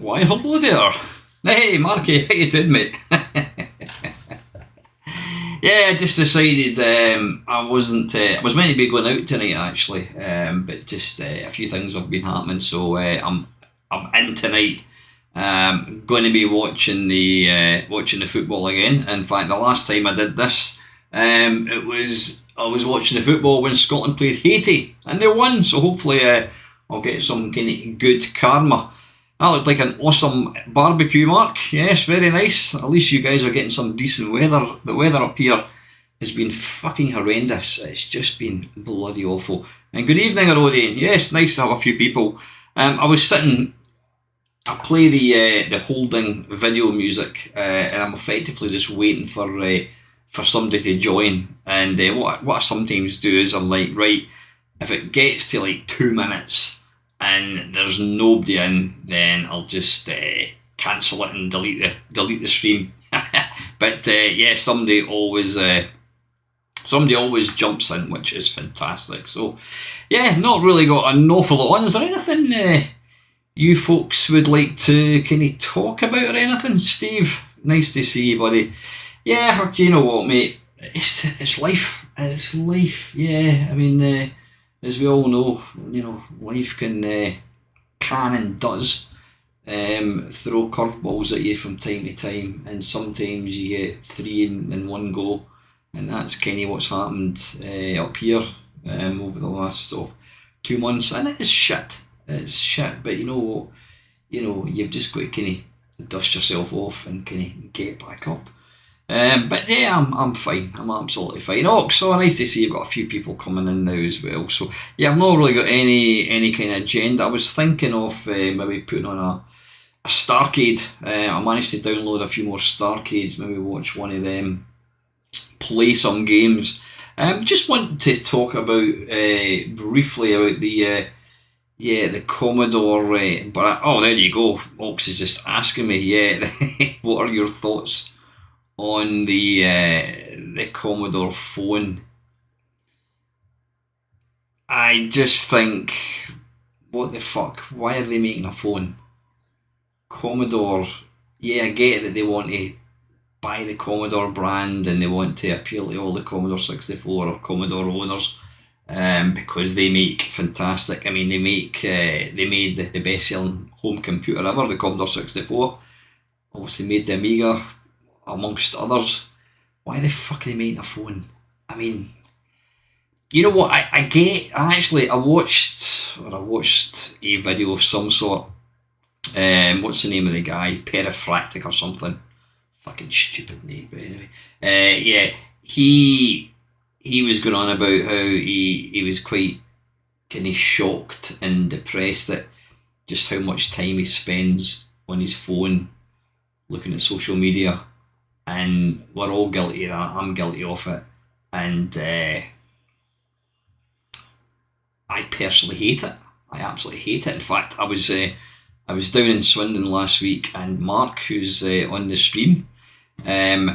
Why, hello there. Hey, Marky, how you doing, mate? Yeah, I just decided I wasn't. I was meant to be going out tonight actually, but just a few things have been happening, so I'm in tonight. Going to be watching the football again. In fact, the last time I did this, it was I was watching the football when Scotland played Haiti and they won. So hopefully, I'll get some kind of good karma. That looked like an awesome barbecue, Mark. Yes, very nice. At least you guys are getting some decent weather. The weather up here has been fucking horrendous. It's just been bloody awful. And good evening, Arodian. Yes, nice to have a few people. I was sitting. I play the holding video music, and I'm effectively just waiting for somebody to join. And what I sometimes do is I'm like, right, if it gets to like 2 minutes and there's nobody in, then I'll just cancel it and delete the stream. But yeah, somebody always jumps in, which is fantastic. So yeah, not really got an awful lot on. Is there anything you folks would like to kind of talk about or anything? Steve, nice to see you, buddy. Yeah, you know what, mate? It's life. It's life. Yeah, I mean. As we all know, life can and does throw curveballs at you from time to time, and sometimes you get three in one go, and that's kind of what's happened up here over the last sort of 2 months, and it is shit. It's shit, but you know what? You've just got to kind of dust yourself off and kind of get back up. But yeah, I'm fine. I'm absolutely fine. Oh, so nice to see you've got a few people coming in now as well. So yeah, I've not really got any kind of agenda. I was thinking of maybe putting on a Starcade. I managed to download a few more Starcades. Maybe watch one of them, play some games. Just want to talk about briefly about the Commodore. Oh, there you go. Ox is just asking me. Yeah, what are your thoughts on the Commodore phone? I just think, what the fuck? Why are they making a phone? Commodore, yeah, I get that they want to buy the Commodore brand and they want to appeal to all the Commodore 64 or Commodore owners, because they make fantastic. I mean, they made the best-selling home computer ever, the Commodore 64. Obviously made the Amiga, amongst others. Why the fuck are they making a phone? I mean, you know what? I watched a video of some sort. What's the name of the guy? Perifractic or something. Fucking stupid name, but anyway. Yeah, he was going on about how he was quite kind of shocked and depressed at just how much time he spends on his phone looking at social media. And we're all guilty of that. I'm guilty of it. And I personally hate it. I absolutely hate it. In fact, I was down in Swindon last week, and Mark, who's on the stream, I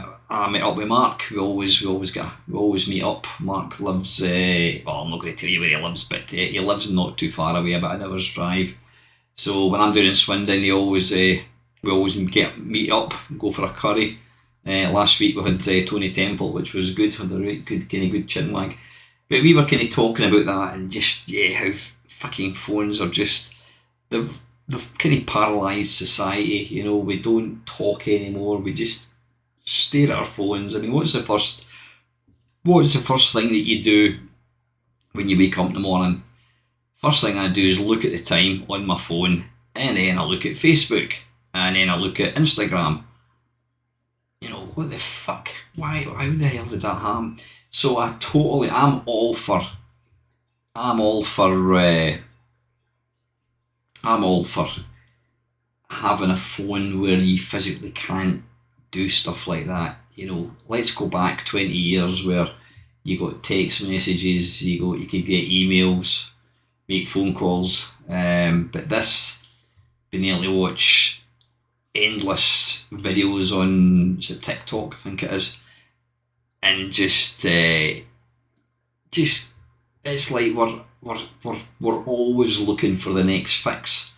met up with Mark. We always meet up. Mark lives. Well, I'm not going to tell you where he lives, but he lives not too far away, about an hour's drive. So when I'm down in Swindon, we always meet up, go for a curry. Last week we had Tony Temple, which was good. Had a really good kind of good chin wag. But we were kind of talking about that, and just how fucking phones are just they've kind of paralysed society. We don't talk anymore. We just stare at our phones. I mean, what's the first thing that you do when you wake up in the morning? First thing I do is look at the time on my phone, and then I look at Facebook, and then I look at Instagram. What the fuck? Why? How the hell did that happen? So I'm all for having a phone where you physically can't do stuff like that. Let's go back 20 years where you got text messages, you could get emails, make phone calls, but this, being able to watch endless videos on, is it TikTok, I think it is, and just it's like we're always looking for the next fix.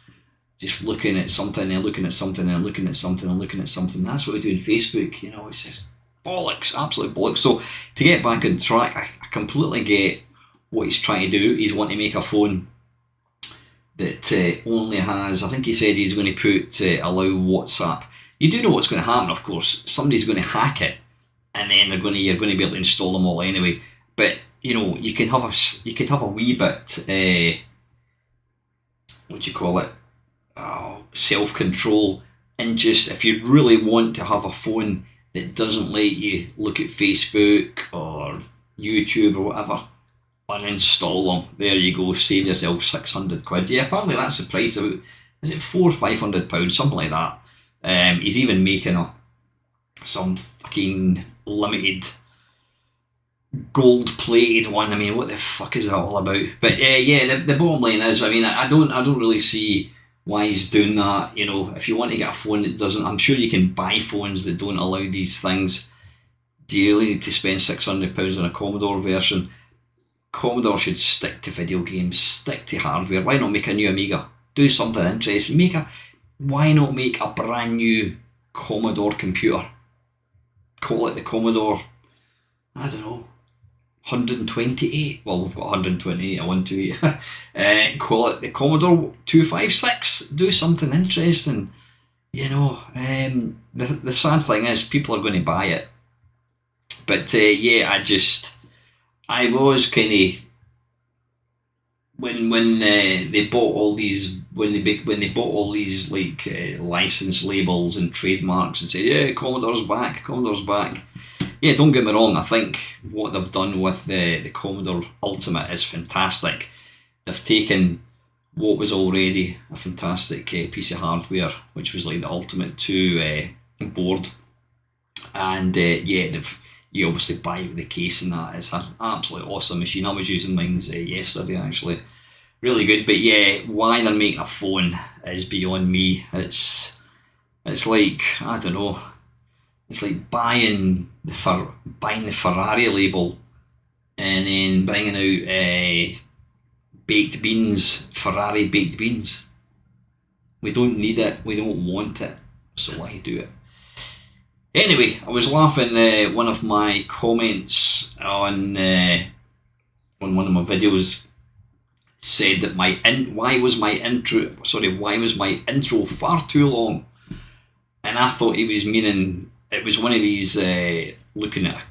just looking at something and looking at something and looking at something and looking at something. That's what we do in Facebook, you know, it's just bollocks, absolute bollocks. So to get back on track, I completely get what he's trying to do. He's wanting to make a phone that only has, I think he said he's going to put allow WhatsApp. You do know what's going to happen, of course. Somebody's going to hack it, and then you're going to be able to install them all anyway. But you know, you could have a wee bit, what do you call it? Oh, self-control, and just if you really want to have a phone that doesn't let you look at Facebook or YouTube or whatever, uninstall them. There you go, save yourself £600. Yeah, apparently that's the price of it. Is it £400 or £500, something like that? He's even making some fucking limited gold-plated one. I mean, what the fuck is that all about? But yeah, the bottom line is, I mean, I don't really see why he's doing that. You know, if you want to get a phone that doesn't, I'm sure you can buy phones that don't allow these things. Do you really need to spend £600 on a Commodore version? Commodore should stick to video games, stick to hardware. Why not make a new Amiga? Do something interesting. Why not make a brand new Commodore computer? Call it the Commodore, I don't know, 128. Well, we've got 128, a 128. Call it the Commodore 256. Do something interesting. You know, the sad thing is people are going to buy it. But yeah, I was kind of, when they bought all these, when they bought all these like license labels and trademarks and said, yeah, Commodore's back. Yeah, don't get me wrong, I think what they've done with the Commodore Ultimate is fantastic. They've taken what was already a fantastic piece of hardware, which was like the Ultimate 2 board, and yeah, you obviously buy it with the case and that. It's an absolutely awesome machine. I was using mine yesterday actually. Really good. But yeah, why they're making a phone is beyond me. It's like, I don't know, it's like buying the Ferrari label and then bringing out baked beans, Ferrari baked beans. We don't need it, we don't want it, so why do it? Anyway, I was laughing. One of my comments on one of my videos said that why was my intro far too long? And I thought he was meaning it was one of these looking at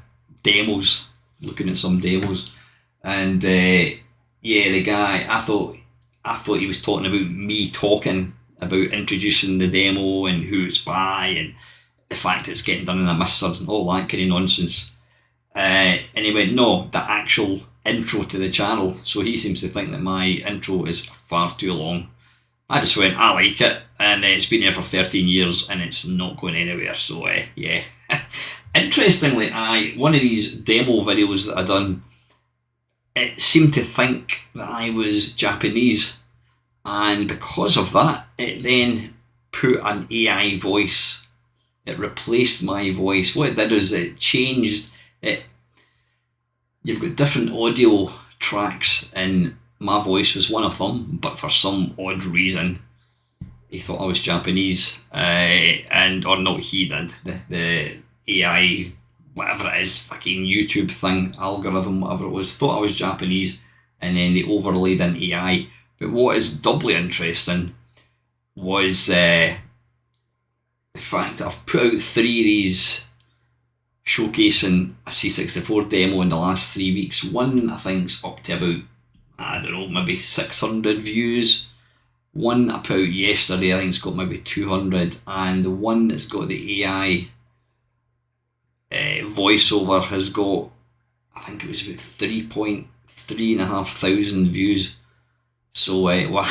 some demos, and yeah, the guy, I thought he was talking about me talking about introducing the demo and who it's by and the fact it's getting done in a mixer and all that kind of nonsense. And he went, no, the actual intro to the channel. So he seems to think that my intro is far too long. I just went, I like it, and it's been there for 13 years and it's not going anywhere. So yeah. Interestingly, one of these demo videos that I done, it seemed to think that I was Japanese, and because of that, it then put an AI voice. It replaced my voice. What it did is it changed it. You've got different audio tracks, and my voice was one of them, but for some odd reason he thought I was Japanese, or not he did, the AI, whatever it is, fucking YouTube thing, algorithm, whatever it was, thought I was Japanese, and then they overlaid in AI. But what is doubly interesting was the fact that I've put out 3 of these showcasing a C64 demo in the last 3 weeks. One I think's up to about, I don't know, maybe 600 views. One I put out yesterday, I think it's got maybe 200, and the one that's got the AI voiceover has got, I think it was about 3,500 views. So well,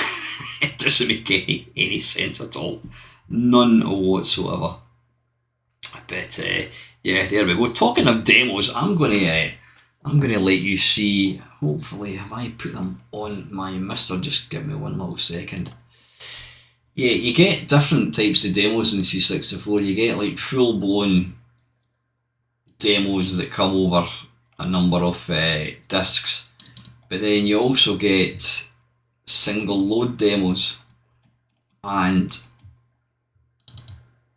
it doesn't make any sense at all. None whatsoever. But yeah, there we go. Talking of demos, I'm gonna let you see. Hopefully, have I put them on my mister? Just give me one little second. Yeah, you get different types of demos in the C64. You get like full blown demos that come over a number of discs, but then you also get single load demos. And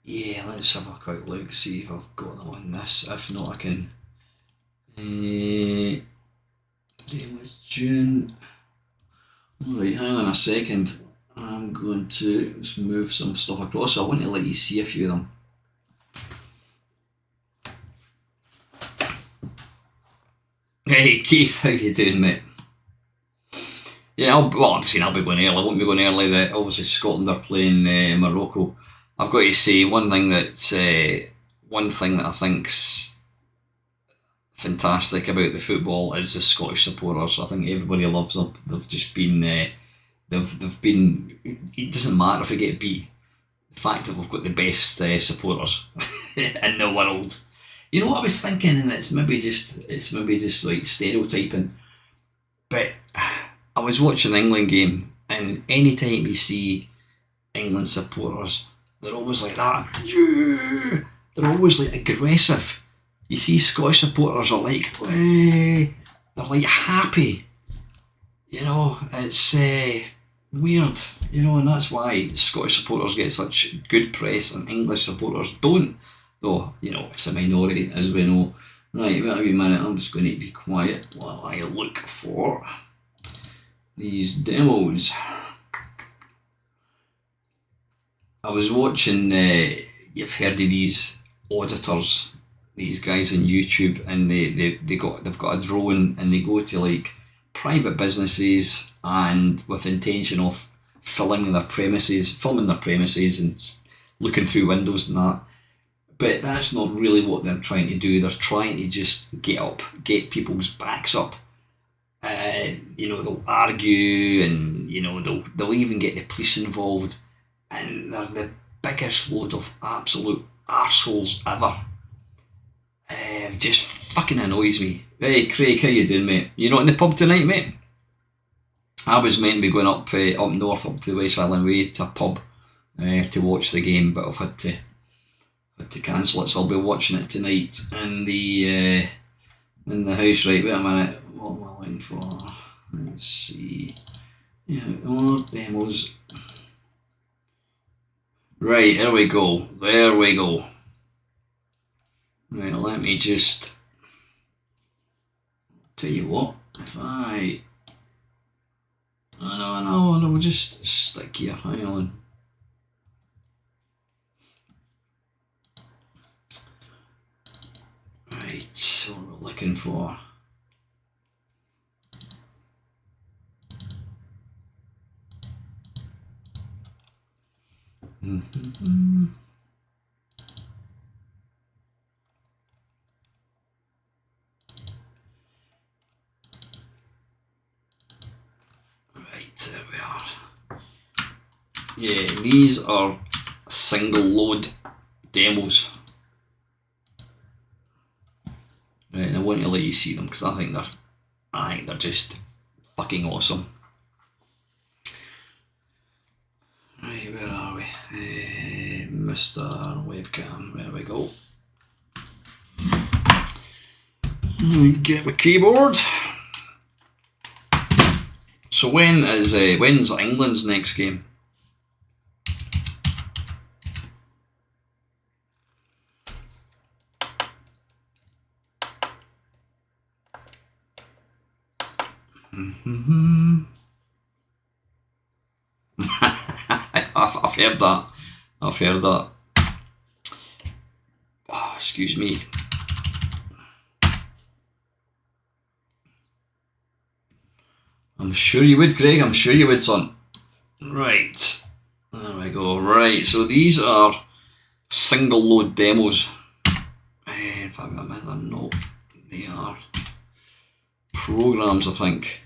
yeah, let's have a quick look, see if I've got them on this. If not, I can. It was June. Alright, hang on a second. I'm going to just move some stuff across. I want to let you see a few of them. Hey Keith, how you doing, mate? Yeah, I'll be going early. I won't be going early. Obviously Scotland are playing Morocco. I've got to say one thing that I think's fantastic about the football is the Scottish supporters. I think everybody loves them. They've just been they've been. It doesn't matter if we get beat. The fact that we've got the best supporters in the world. You know what I was thinking, and it's maybe just like stereotyping, but I was watching the England game, and any time you see England supporters, they're always like that. Yeah, they're always like aggressive. You see Scottish supporters are like, hey, they're like happy. You know, it's weird. You know, and that's why Scottish supporters get such good press and English supporters don't. Though, you know, it's a minority, as we know. Right, wait a wee minute, I'm just going to be quiet while I look for these demos. I was watching, you've heard of these auditors, these guys on YouTube, and they've got a drone, and they go to like private businesses and with intention of filming their premises and looking through windows and that. But that's not really what they're trying to do. They're trying to just get people's backs up. You know, they'll argue, and you know they'll even get the police involved, and they're the biggest load of absolute arseholes ever. Just fucking annoys me. Hey Craig, how you doing, mate? You not in the pub tonight, mate? I was meant to be going up north, up to the West Island Way to a pub to watch the game, but I've had to cancel it, so I'll be watching it tonight in the house. Right, wait a minute, what am I looking for? Let's see. Yeah, demos. Right, there we go. Right, let me just tell you what, if I know, we'll just stick here, hang on. Right, what we're looking for. Right, there we are. Yeah, these are single load demos. Right, and I want to let you see them because I think they're just fucking awesome. Right, where are we? Mr. Webcam, there we go. Get my keyboard. So when's England's next game? I've heard that. Oh, excuse me. I'm sure you would, Craig. I'm sure you would, son. Right. There we go. Right. So these are single load demos. In fact, they're not. They are programs, I think.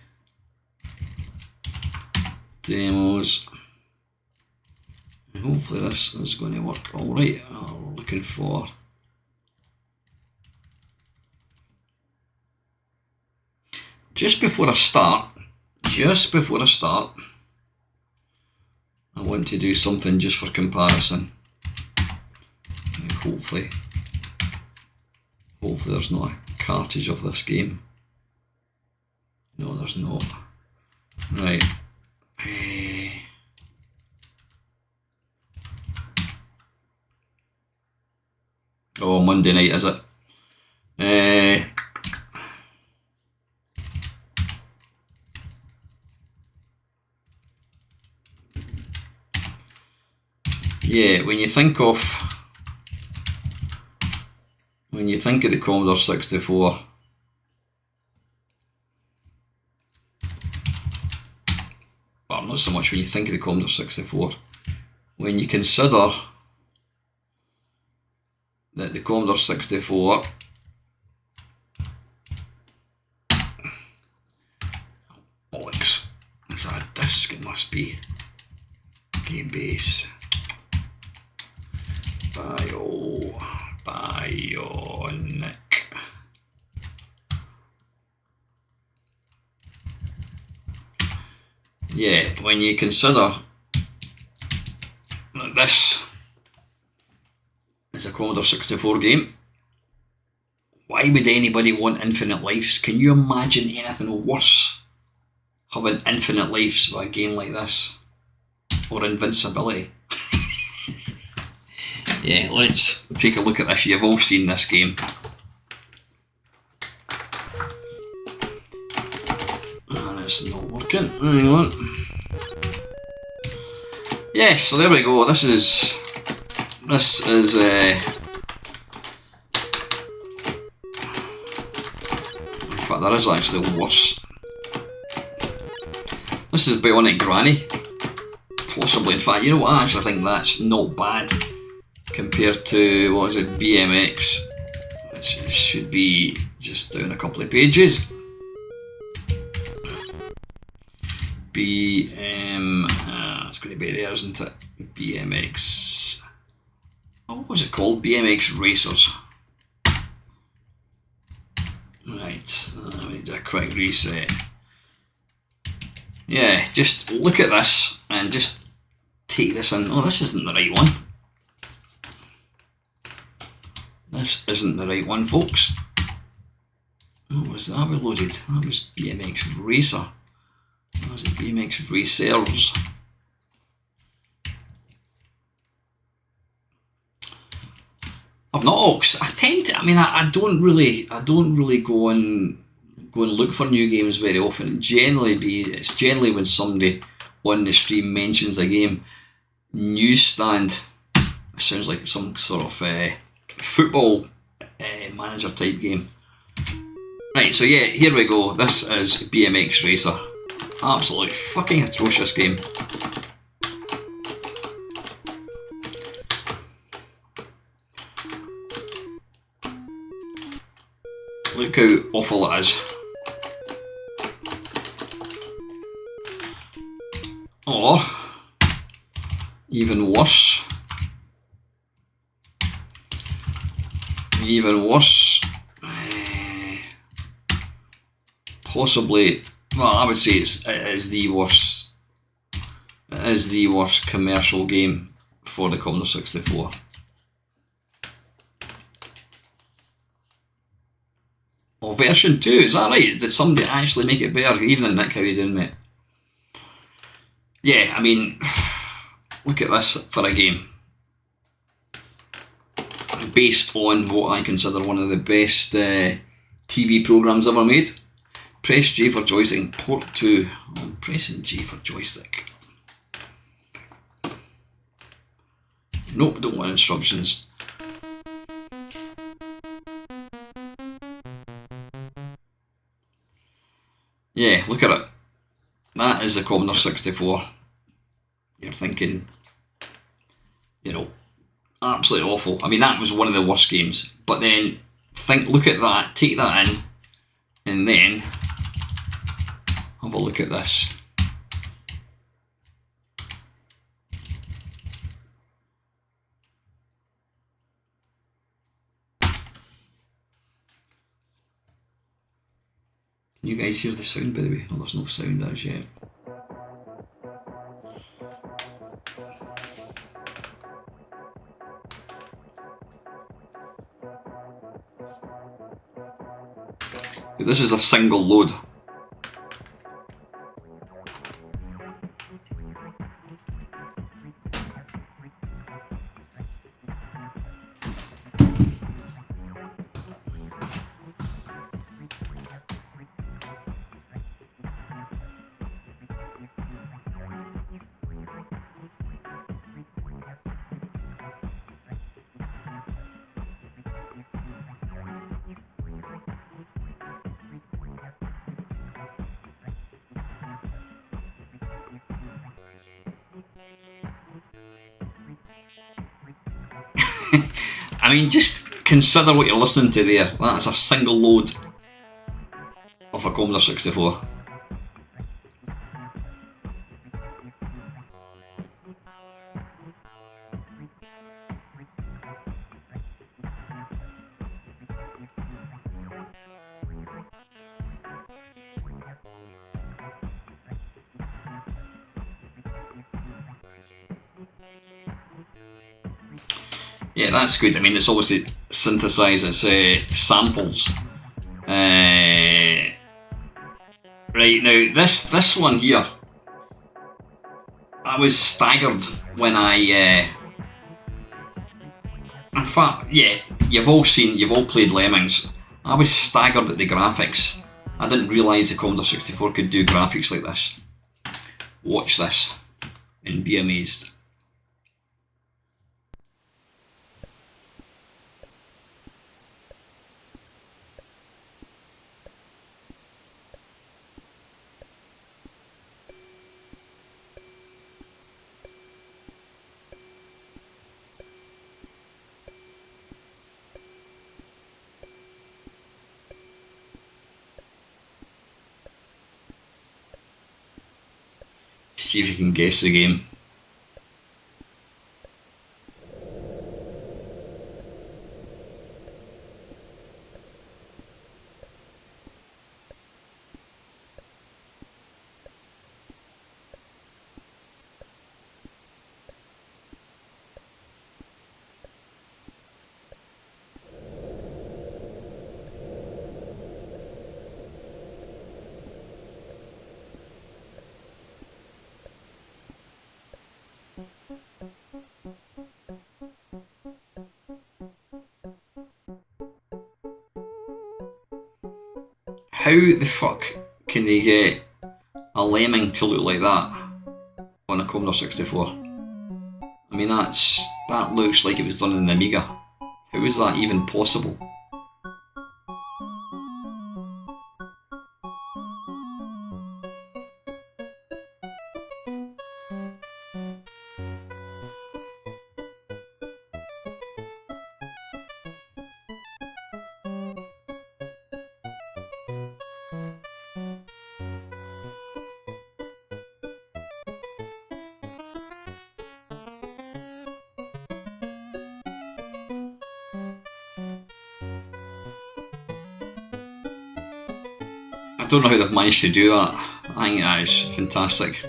Demos. Hopefully this is going to work all right. I'm looking for. Just before I start, I want to do something just for comparison. And hopefully there's not a cartridge of this game. No, there's not. Right. Oh, Monday night, is it? Yeah, when you think of the Commodore 64, well, not so much when you think of the Commodore 64, when you consider that the Commodore 64 bollocks, is that a disc? It must be. Game base. Bionic. Yeah, when you consider that this is a Commodore 64 game, why would anybody want infinite lives? Can you imagine anything worse? Having infinite lives with a game like this? Or invincibility? Yeah, let's take a look at this. You've all seen this game. And it's not working. Hang on. Yeah, so there we go. This is in fact, there is actually worse. This is Bionic Granny. Possibly, in fact, you know what? I actually think that's not bad compared to, what is it, BMX, which should be just down a couple of pages. It's going to be there, isn't it? BMX. What was it called? BMX Racers. Right, let me do a quick reset. Yeah, just look at this and just take this in. Oh, this isn't the right one. This isn't the right one, folks. What was that we loaded? That was BMX Racer. That was it, BMX Racers. I've not. I tend to. I mean, I don't really go and look for new games very often. It's generally when somebody on the stream mentions a game. Newsstand. Sounds like some sort of football manager type game. Right, so yeah, here we go. This is BMX Racer. Absolutely fucking atrocious game. Look how awful it is. Or, even worse. Possibly, well, I would say it is the worst. It is the worst commercial game for the Commodore 64. Oh, version 2, is that right? Did somebody actually make it better? Evening, Nick, how you doing, mate? Yeah, I mean, look at this for a game. Based on what I consider one of the best TV programmes ever made. Press J for joystick and port to. I'm pressing J for joystick. Nope, don't want instructions. Yeah, look at it. That is the Commodore 64. You're thinking, you know, absolutely awful. I mean, that was one of the worst games. But then, look at that, take that in, and then have a look at this. Can you guys hear the sound, by the way? Oh, there's no sound as yet. This is a single load. I mean, just consider what you're listening to there. That is a single load of a Commodore 64. Yeah, that's good. I mean, it's obviously synthesises samples. Right now, this one here, I was staggered when I. In fact, yeah, you've all played Lemmings. I was staggered at the graphics. I didn't realise the Commodore 64 could do graphics like this. Watch this and be amazed. See if you can guess the game. How the fuck can they get a lemming to look like that on a Commodore 64? I mean, that looks like it was done in an Amiga. How is that even possible? I don't know how they've managed to do that. I think that is fantastic.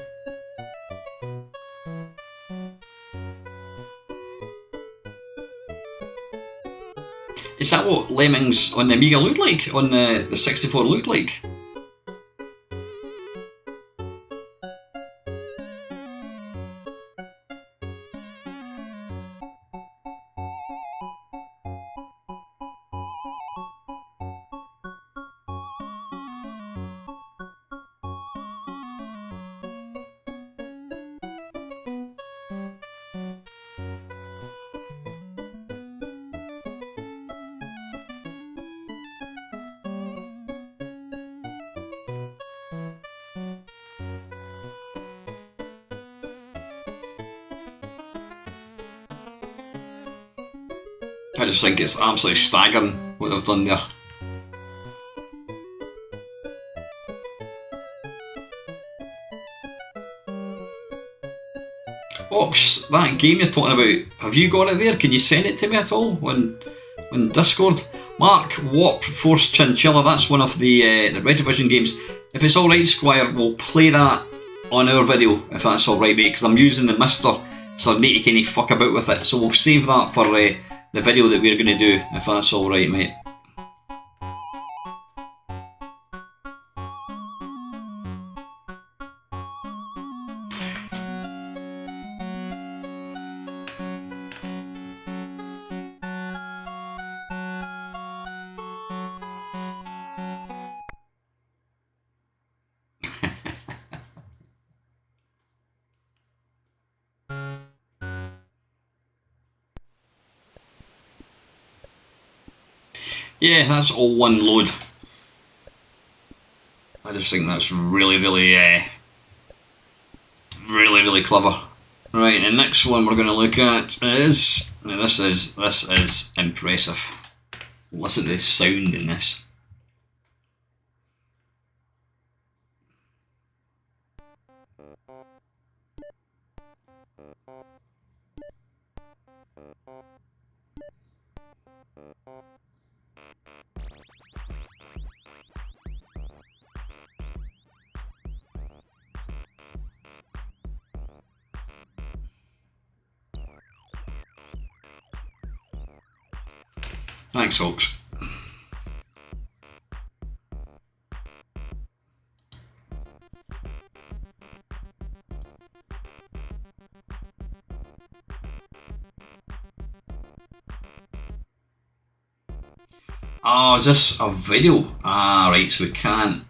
Is that what Lemmings on the Amiga looked like? On the 64 looked like? I just think it's absolutely staggering what they've done there. Ox, that game you're talking about, have you got it there? Can you send it to me at all on Discord? Mark Wop Force Chinchilla, that's one of the Red Division games. If it's alright, Squire, we'll play that on our video, if that's alright, mate, because I'm using the Mister, so I need to kind of fuck about with it. So we'll save that for the video that we're going to do, if that's alright, mate. Yeah, that's all one load. I just think that's really, really clever. Right, the next one we're going to look at is now this is impressive. Listen to the sound in this. Thanks, folks. Oh, is this a video? Ah, right, so we can't.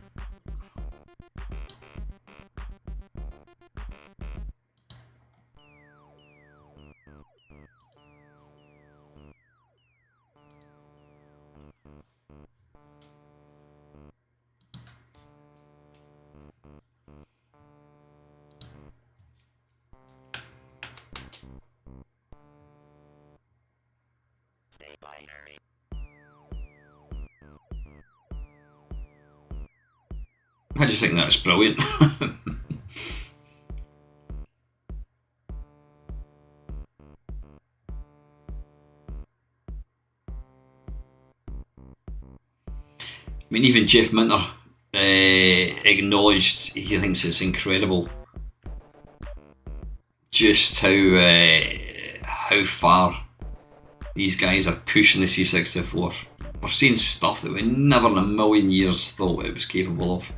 I just think that's brilliant. I mean, even Jeff Minter acknowledged he thinks it's incredible just how far these guys are pushing the C64. We're seeing stuff that we never in a million years thought it was capable of.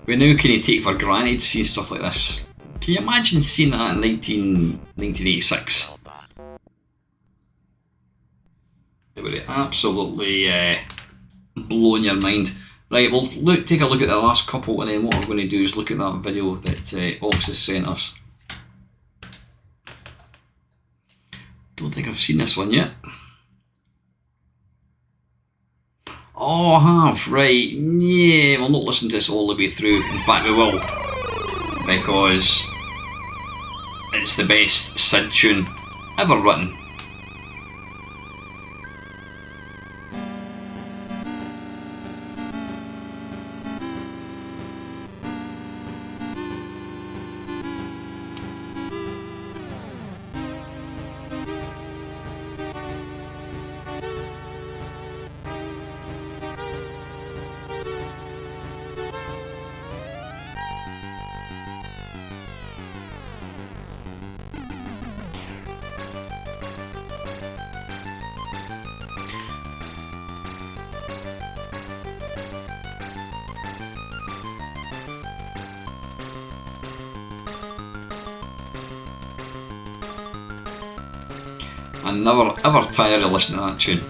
We now can take for granted seeing stuff like this. Can you imagine seeing that in 1986? It would have absolutely blown your mind. Right, well, take a look at the last couple, and then what we're going to do is look at that video that Ox has sent us. Don't think I've seen this one yet. Oh, I have, right. Yeah, we'll not listen to this all the way through. In fact, we will. Because it's the best SID tune ever written. I never ever tire of listening to that tune.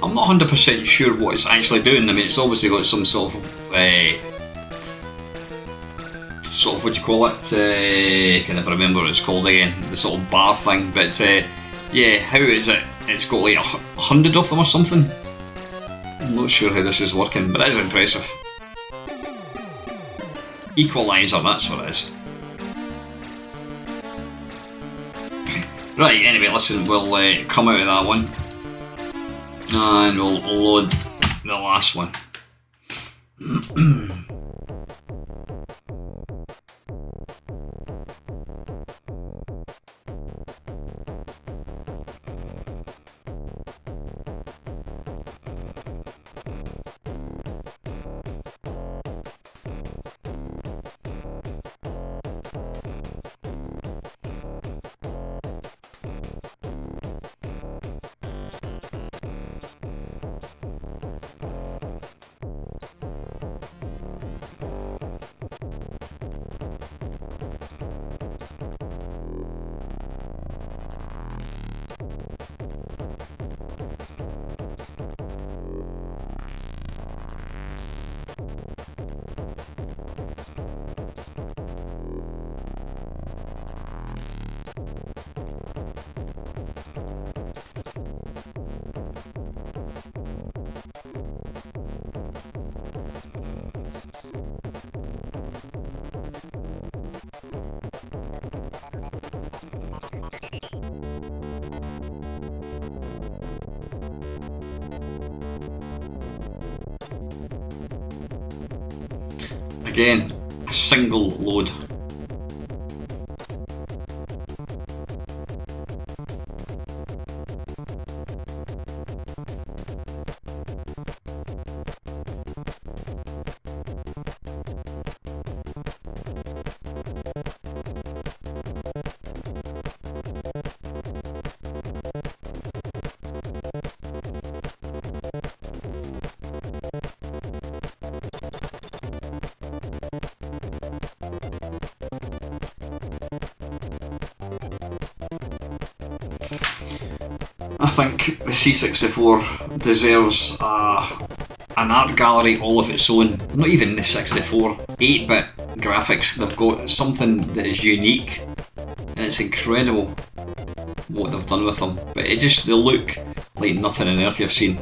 I'm not 100% sure what it's actually doing. I mean, it's obviously got some sort of what do you call it? Can never remember what it's called again. The sort of bar thing. But yeah, how is it? It's got like 100 of them or something. I'm not sure how this is working, but it is impressive. Equalizer, that's what it is. Right, anyway, listen, we'll come out of that one and we'll load the last one. Again, a single load. I think the C64 deserves an art gallery all of its own. Not even the 64, 8-bit graphics. They've got something that is unique, and it's incredible what they've done with them. But they look like nothing on earth you've seen.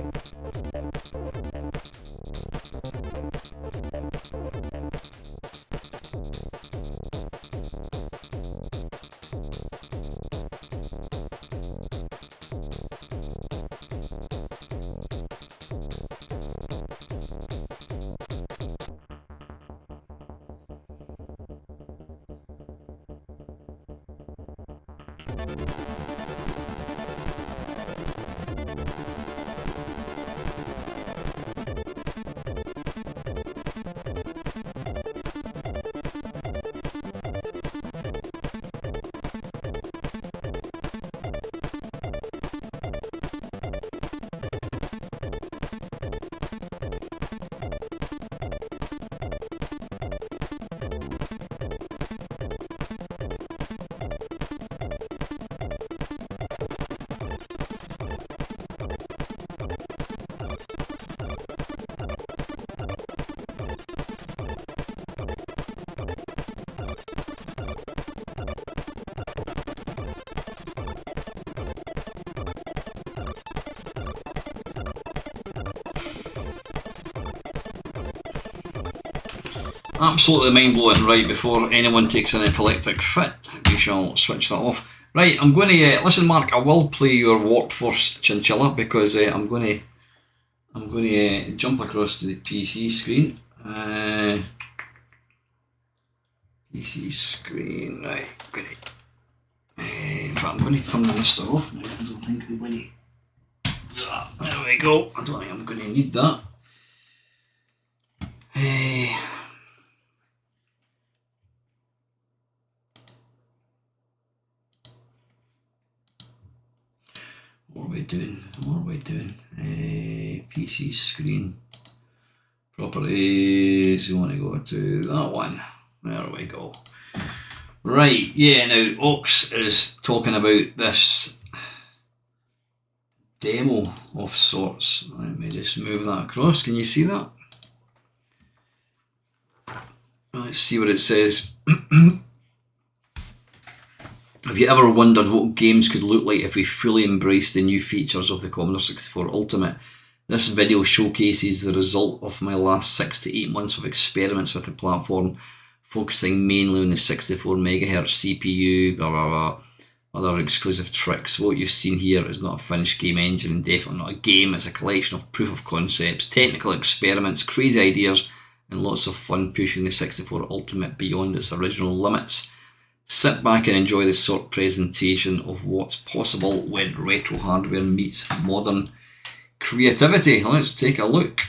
Absolutely mind-blowing. Right, before anyone takes an epileptic fit, we shall switch that off. Right, I'm going to listen, Mark. I will play your Warp Force Chinchilla because I'm going to jump across to the PC screen. PC screen. Right, I'm going to turn the mister off now. I don't think we're going to. There we go. I don't think I'm going to need that. What are we doing? PC screen. Properties. You want to go to that one. There we go. Right, yeah, now Ox is talking about this demo of sorts. Let me just move that across. Can you see that? Let's see what it says. Have you ever wondered what games could look like if we fully embraced the new features of the Commodore 64 Ultimate? This video showcases the result of my last 6 to 8 months of experiments with the platform, focusing mainly on the 64 MHz CPU, blah blah blah, other exclusive tricks. What you've seen here is not a finished game engine and definitely not a game. It's a collection of proof of concepts, technical experiments, crazy ideas, and lots of fun pushing the 64 Ultimate beyond its original limits. Sit back and enjoy this short presentation of what's possible when retro hardware meets modern creativity. Let's take a look.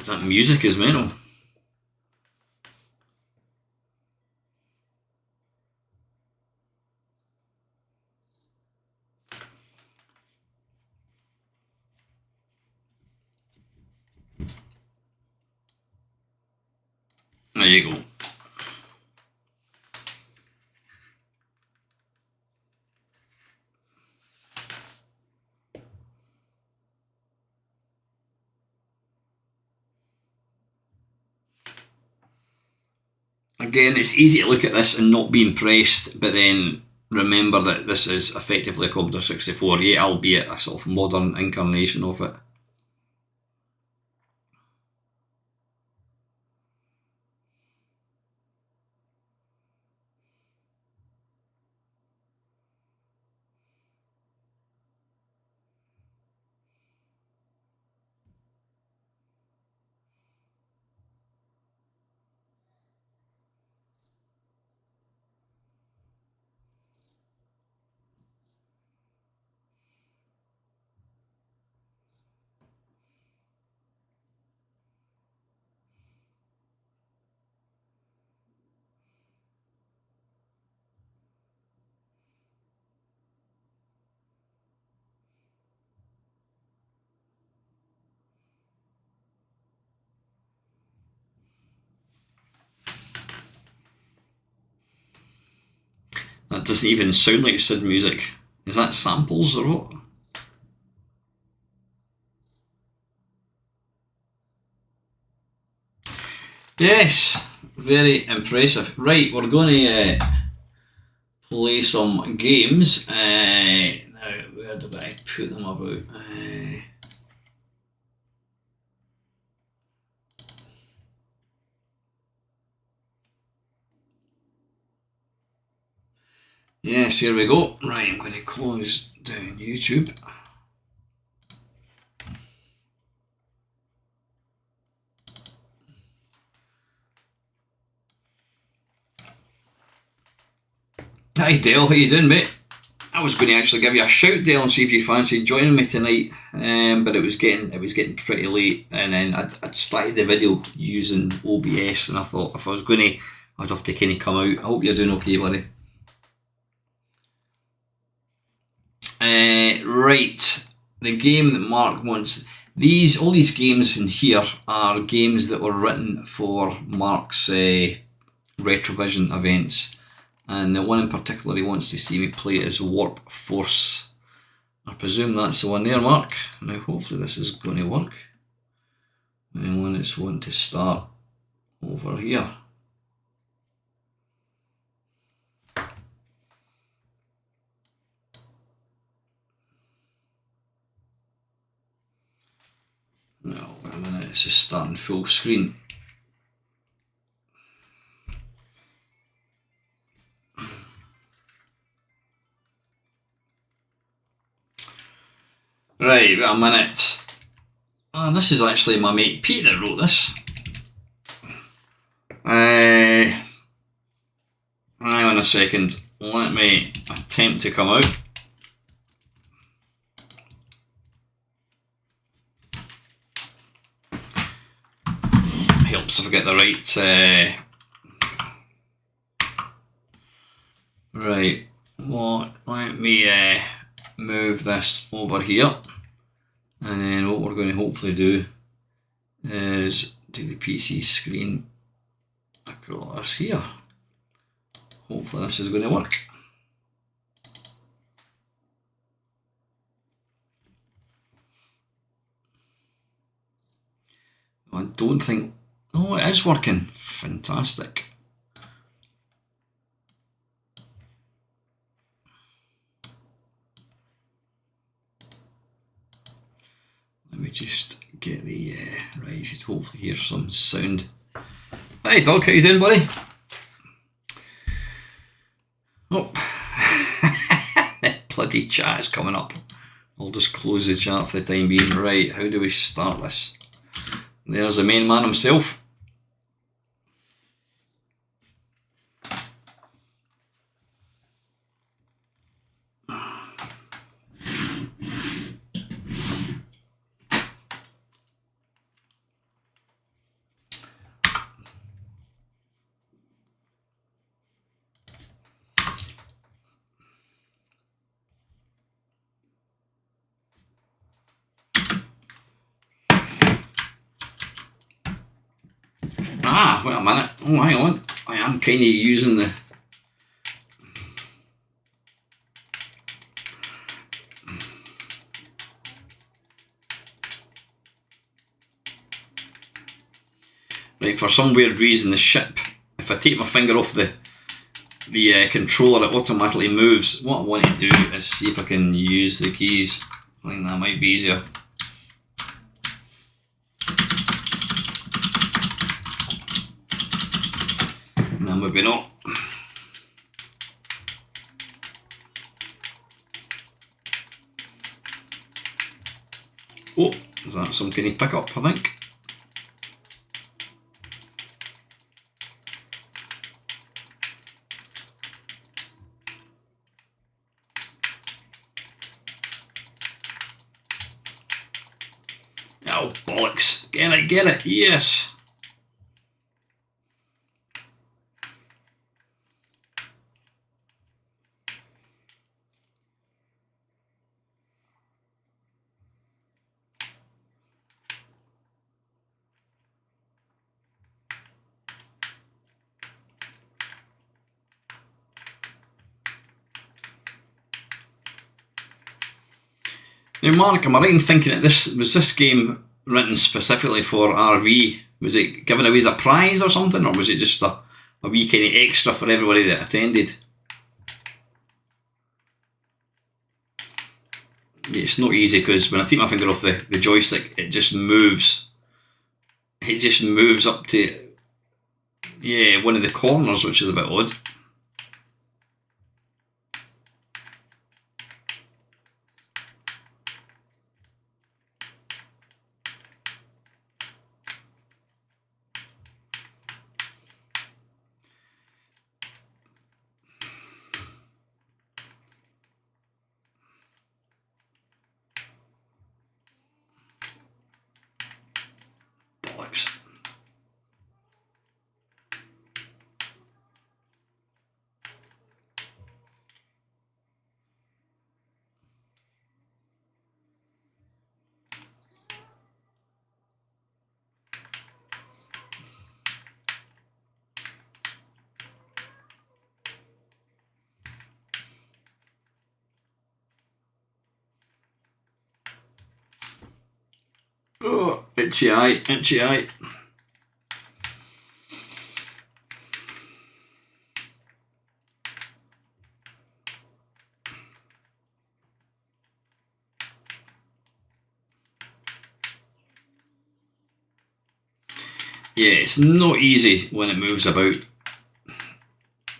God, that music is mental. There you go. Again, it's easy to look at this and not be impressed, but then remember that this is effectively a Commodore 64, yeah, albeit a sort of modern incarnation of it. That doesn't even sound like SID music. Is that samples or what? Yes, very impressive. Right, we're going to play some games. Now, where did I put them about? Yes, here we go. Right, I'm going to close down YouTube. Hi Dale, how you doing, mate? I was going to actually give you a shout, Dale, and see if you fancy joining me tonight, but it was getting pretty late, and then I'd started the video using OBS, and I thought if I was going to, I'd have to kind of come out. I hope you're doing okay, buddy. Right, the game that Mark wants. All these games in here are games that were written for Mark's Retrovision events, and the one in particular he wants to see me play is Warp Force. I presume that's the one there, Mark. Now hopefully this is going to work. And when it's wanting to start over here. this is starting full screen. Right, wait a minute. This is actually my mate Pete that wrote this. Hang on a second. Let me attempt to come out. Helps if I get the right. Right. Let me move this over here. And then what we're going to hopefully do is take the PC screen across here. Hopefully this is going to work. I don't think... Oh, it is working. Fantastic. Let me just get the... right, you should hopefully hear some sound. Hey dog, how you doing, buddy? Oh. Bloody chat is coming up. I'll just close the chat for the time being. Right, how do we start this? There's the main man himself. Wait a minute. Oh, hang on. I am kind of using the... Right, for some weird reason the ship, if I take my finger off the controller, it automatically moves. What I want to do is see if I can use the keys. I think that might be easier. No, maybe not. Oh, is that some kind of pickup, I think? Oh, bollocks. Get it, yes. Now, Mark, am I right in thinking that this game written specifically for RV? Was it given away as a prize or something, or was it just a wee kind of extra for everybody that attended? Yeah, it's not easy because when I take my finger off the joystick, it just moves. It just moves up to one of the corners, which is a bit odd. Oh, itchy eye, itchy eye. Yeah, it's not easy when it moves about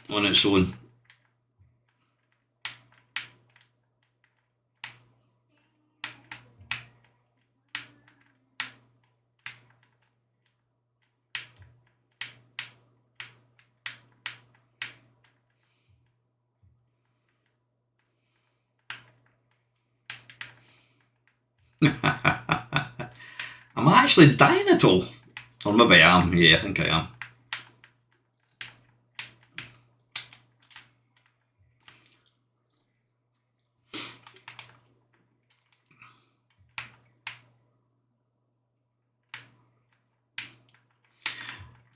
on its own. Am I actually dying at all? Or maybe I am. Yeah, I think I am.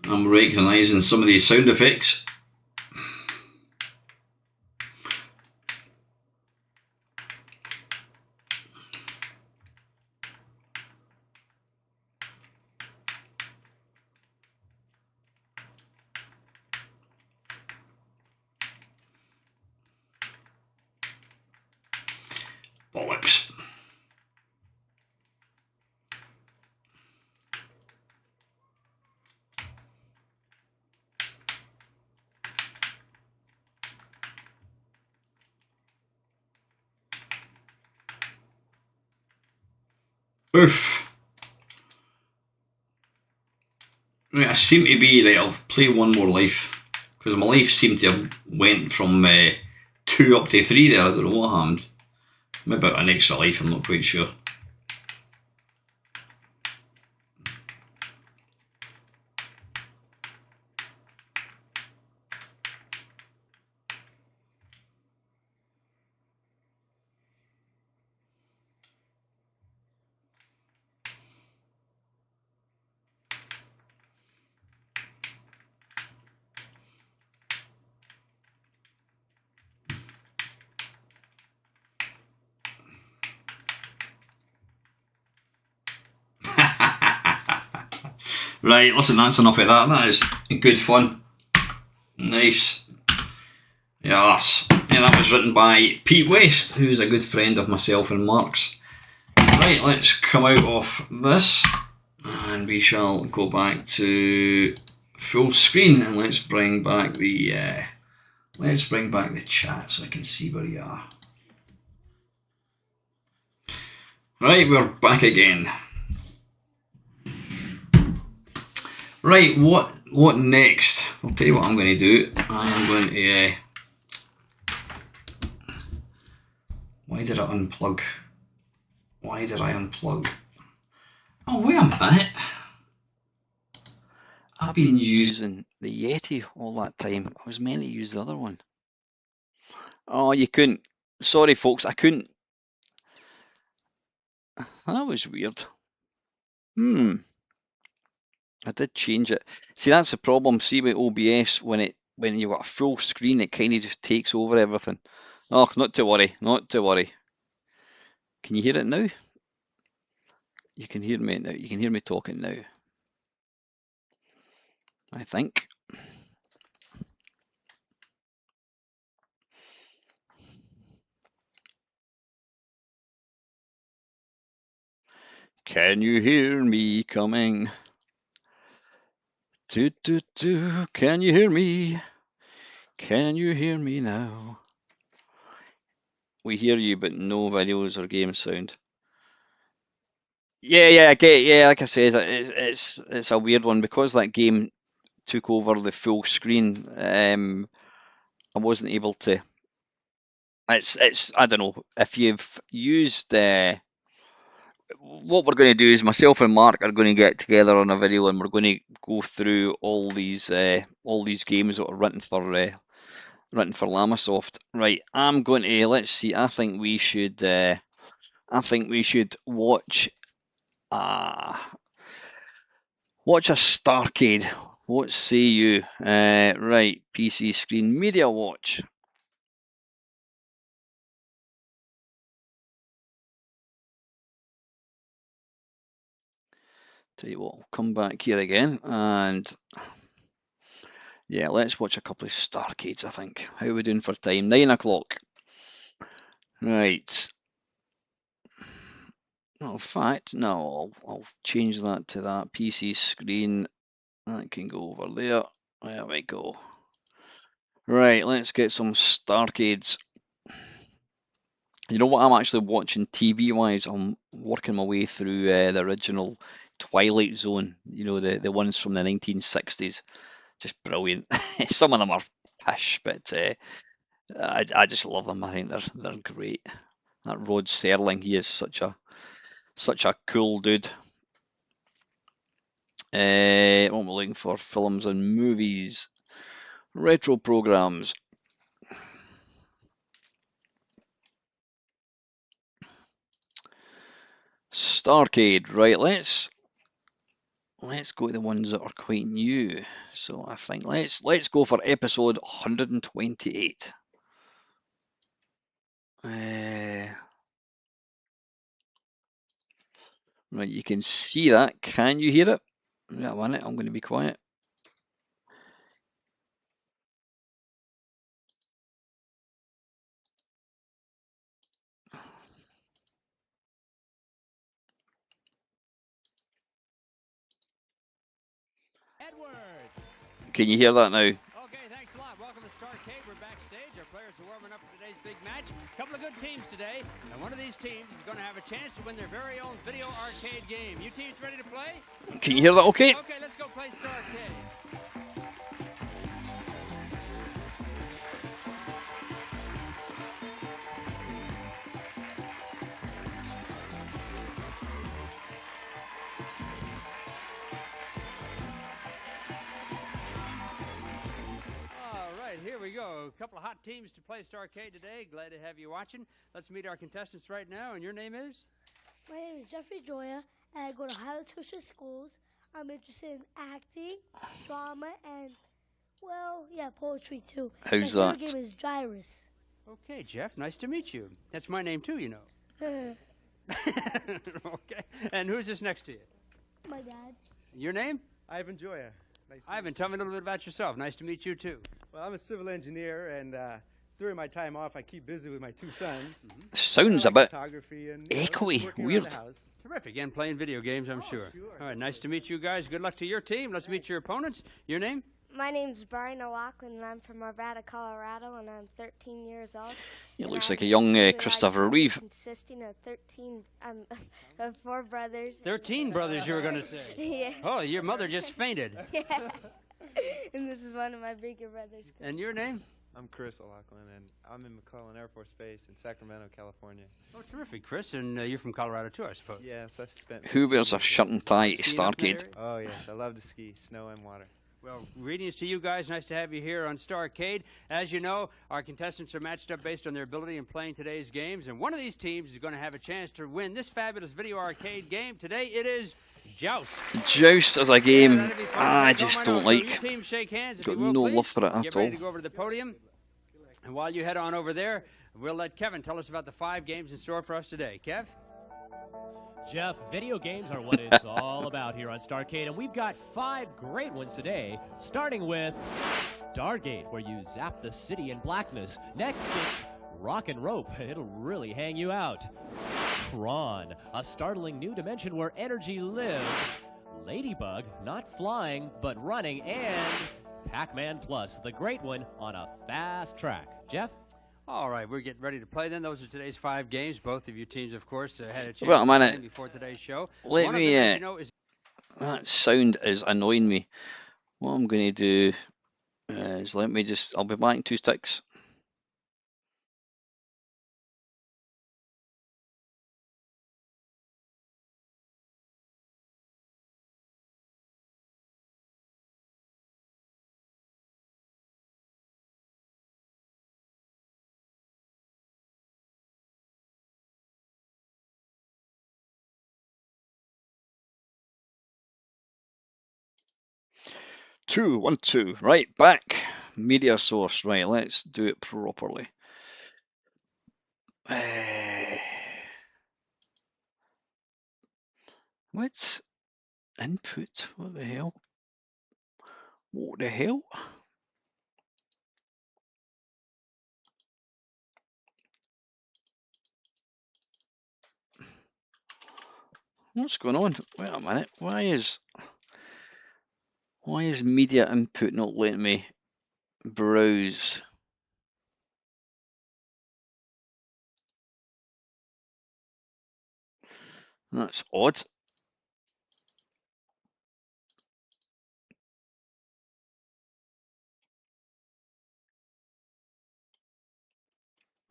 I'm recognising some of these sound effects. Bollocks. Oof. Right, I seem to be right. I'll play one more life because my life seemed to have went from 2 up to 3 there. I don't know what happened. Maybe an extra life. I'm not quite sure. Right, listen, that's enough of that. That is good fun. Nice. Yes. Yeah, that was written by Pete West, who's a good friend of myself and Mark's. Right, let's come out of this and we shall go back to full screen and let's bring back the chat so I can see where you are. Right, we're back again. Right, what next? I'll tell you what I'm going to do. I am going to. Why did I unplug? Why did I unplug? Oh, wait a minute. I've been using the Yeti all that time. I was meant to use the other one. Oh, you couldn't. Sorry, folks, I couldn't. That was weird. I did change it. See, that's the problem. See with OBS when you've got a full screen, it kind of just takes over everything. Oh, not to worry, not to worry. Can you hear it now? You can hear me now. You can hear me talking now. I think. Can you hear me coming? Toot toot toot. Can you hear me? Can you hear me now? We hear you, but no videos or game sound. Yeah, I get. Yeah, like I said, it's a weird one because that game took over the full screen. I wasn't able to. It's I don't know if you've used. What we're going to do is myself and Mark are going to get together on a video and we're going to go through all these games that are written for Lamasoft. Right, I'm going to let's see. I think we should watch watch a Starcade. What say you? Right, PC screen media watch. Tell you what, I'll come back here again and yeah, let's watch a couple of Starcades, I think. How are we doing for time? 9 o'clock. Right. Oh, in fact, no, I'll change that to that PC screen That can go over there. There we go. Right, let's get some Starcades. You know what I'm actually watching TV-wise? I'm working my way through the original Twilight Zone. You know, the ones from the 1960s. Just brilliant. Some of them are pish, but I just love them. I think they're great. That Rod Serling, he is such a cool dude. What am I looking for? Films and movies, retro programs. Starcade, right? Let's go to the ones that are quite new. So I think let's go for episode 128. Right, you can see that. Can you hear it? Yeah, a minute. I'm going to be quiet. Edward. Can you hear that now? Okay, thanks a lot. Welcome to Starcade. We're backstage. Our players are warming up for today's big match. A couple of good teams today, and one of these teams is going to have a chance to win their very own video arcade game. You teams ready to play? Can you hear that okay? Okay, let's go play Starcade. Here we go. A couple of hot teams to play Starcade today. Glad to have you watching. Let's meet our contestants right now. And your name is? My name is Jeffrey Joya, and I go to Highland Social Schools. I'm interested in acting, drama, and, well, yeah, poetry too. How's My that? favorite game is Gyrus. Okay, Jeff. Nice to meet you. That's my name too, you know. Okay. And who's this next to you? My dad. Your name? Ivan Joya. Nice Ivan, tell me a little bit about yourself. Nice to meet you too. Well, I'm a civil engineer, and during my time off, I keep busy with my two sons. Sounds I a like bit photography and echoey, working around weird. the house. Terrific. And playing video games, I'm sure. Sure. All right, nice to meet you guys. Good luck to your team. Let's meet your opponents. Your name? My name's Brian O'Loughlin, and I'm from Arvada, Colorado, and I'm 13 years old. It looks like a young Christopher Reeve. Consisting of 13, of 4 brothers. 13 brothers, you were going to say. Yeah. Oh, your mother just fainted. Yeah. And this is one of my bigger brothers. And your name? I'm Chris O'Loughlin, and I'm in McClellan Air Force Base in Sacramento, California. Oh, terrific, Chris. And you're from Colorado too, I suppose. Yes, I've spent. Who 15 wears a years shirt and tie to Skiing up in Starcade? that area? Oh yes, I love to ski, snow and water. Well, greetings to you guys. Nice to have you here on Starcade. As you know, our contestants are matched up based on their ability in playing today's games, and one of these teams is going to have a chance to win this fabulous video arcade game. Today it is Joust. Joust as a game, That'll be fun. I Take home just my don't notes. So you like. teams shake hands if Got you will, no please. love for it Get at ready all. to go over to the podium. And while you head on over there, we'll let Kevin tell us about the 5 games in store for us today. Kev? Jeff, video games are what it's all about here on Starcade, and we've got 5 great ones today, starting with Stargate, where you zap the city in blackness. Next, it's Rock and Rope. It'll really hang you out. Tron, a startling new dimension where energy lives. Ladybug, not flying, but running. And Pac-Man Plus, the great one on a fast track. Jeff? All right, we're getting ready to play then. Those are today's 5 games. Both of you teams, of course, had a chance Well, a to minute. play before today's show. Let One of me, them, as you know, is That sound is annoying me. What I'm going to do is let me just, I'll be back in 2 sticks. Two, 1, 2. Right, back. Media source. Right, let's do it properly. What? Input? What the hell? What the hell? What's going on? Wait a minute. Why is Why is media input not letting me browse? That's odd.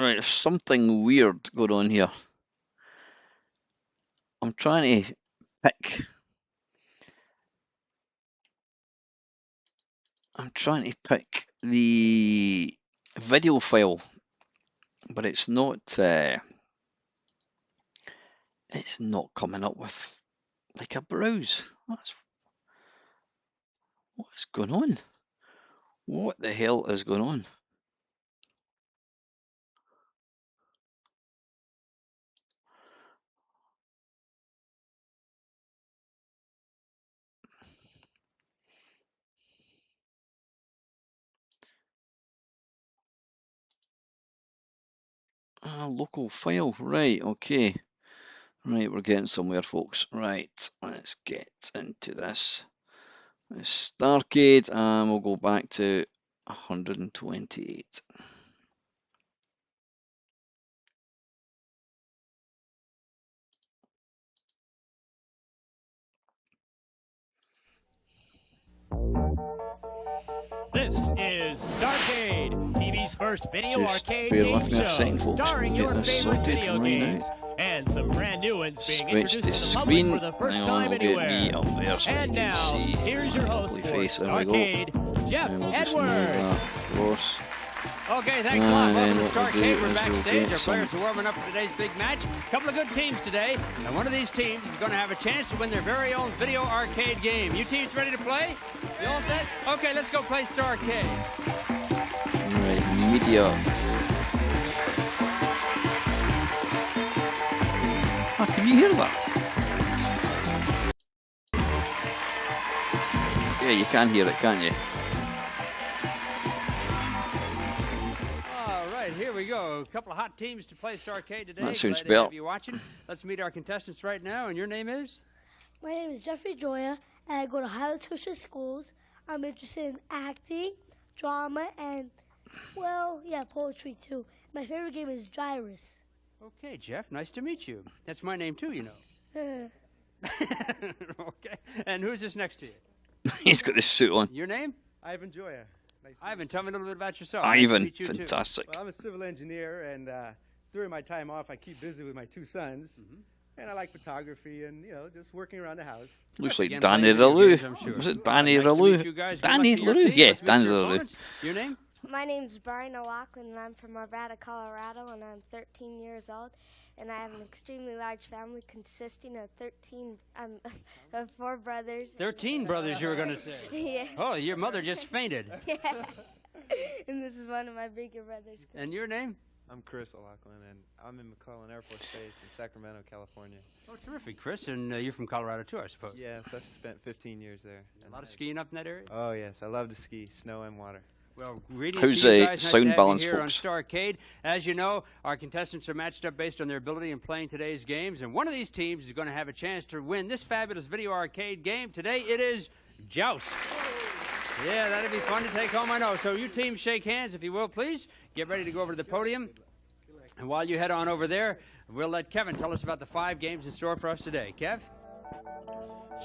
Right, there's something weird going on here. I'm trying to pick. I'm trying to pick the video file, but it's not. It's not coming up with like a browse. That's what's going on. What the hell is going on? Local file, right, okay. Right, we're getting somewhere, folks. Right, let's get into this. Starcade, and we'll go back to 128. This is Starcade, TV's first video Just arcade bear game with me a show, second, folks. starring We'll your get this favorite sorted video right games, now. and some brand new ones being Switch introduced the to the screen. public for the first Hang on, time we'll get anywhere. me up there so And we can now, see here's your my host lovely for face. There we go. Starcade, Jeff And we'll just move Edwards. that across. Okay, thanks a lot. And Welcome then to what we'll Starcade. do We're is we'll backstage. get Our players some- are warming up for today's big match. A couple of good teams today, and one of these teams is going to have a chance to win their very own video arcade game. You teams ready to play? You all set? Okay, let's go play Starcade. Right, media. Ah, can you hear that? Yeah, you can hear it, can't you? All right, here we go. A couple of hot teams to play Starcade today. That sounds Glad to better. have you watching. Let's meet our contestants right now, and your name is? My name is Jeffrey Joya, and I go to Highland Christian Schools. I'm interested in acting, drama, and, well, yeah, poetry too. My favorite game is Gyrus. Okay, Jeff, nice to meet you. That's my name too, you know. Okay, and who's this next to you? He's got this suit on. Your name? Ivan Joya. Nice to Ivan, meet tell me a little bit about yourself. Nice to Ivan, meet you, too. fantastic. you. Well, I'm a civil engineer, and during my time off, I keep busy with my two sons. And I like photography and, you know, just working around the house. Looks like Again, Danny playing video LaRue. games, I'm sure. Was it Danny Nice to LaRue? meet you guys. Good Danny luck to your LaRue? team. Yeah, Let's meet Danny your LaRue. opponents. Your name? My name's Brian O'Loughlin, and I'm from Arvada, Colorado, and I'm 13 years old. And I have an extremely large family consisting of 4 brothers. 13 brothers, you were going to say. Yeah. Oh, your mother just fainted. Yeah. And this is one of my bigger brothers. And your name? I'm Chris O'Loughlin, and I'm in McClellan Air Force Base in Sacramento, California. Oh, terrific, Chris. And you're from Colorado, too, I suppose. Yes, I've spent 15 years there. A lot of skiing up in that area? Oh, yes, I love to ski, snow and water. Well, greetings How's to you the guys. Nice sound to have balance, you here folks? on Starcade. As you know, our contestants are matched up based on their ability in playing today's games, and one of these teams is going to have a chance to win this fabulous video arcade game. Today it is Joust. Yeah, that'd be fun to take home, I know. So you teams shake hands, if you will, please. Get ready to go over to the podium. And while you head on over there, we'll let Kevin tell us about the 5 games in store for us today. Kev?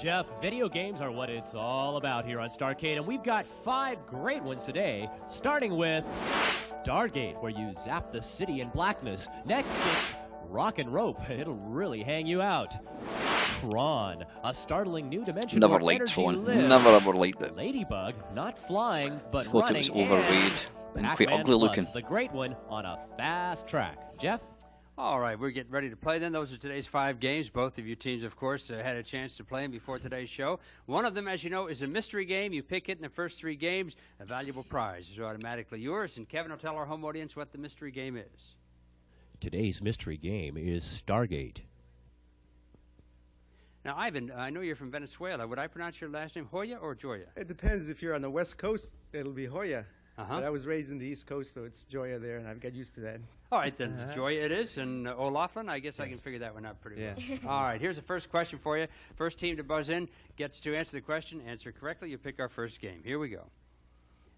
Jeff, video games are what it's all about here on Starcade, and we've got 5 great ones today, starting with Stargate, where you zap the city in blackness. Next, it's Rock and Rope. It'll really hang you out. Tron, a startling new dimension Never where liked energy Tron. lives. Never ever liked it. Ladybug, not flying, but Thought it running. was overrated and quite Pac-Man ugly Plus, looking. the great one on a fast track. Jeff? All right, we're getting ready to play then. Those are today's 5 games. Both of you teams, of course, had a chance to play them before today's show. One of them, as you know, is a mystery game. You pick it in the first 3 games. A valuable prize is automatically yours. And Kevin will tell our home audience what the mystery game is. Today's mystery game is Stargate. Now, Ivan, I know you're from Venezuela. Would I pronounce your last name Hoya or Joya? It depends. If you're on the West Coast, it'll be Hoya. But I was raised in the East Coast, so it's Joya there, and I've got used to that. All right, then. Joy it is. And O'Loughlin, I guess I can figure that one out pretty well. All right, here's the first question for you. First team to buzz in gets to answer the question. Answer correctly, you pick our first game. Here we go.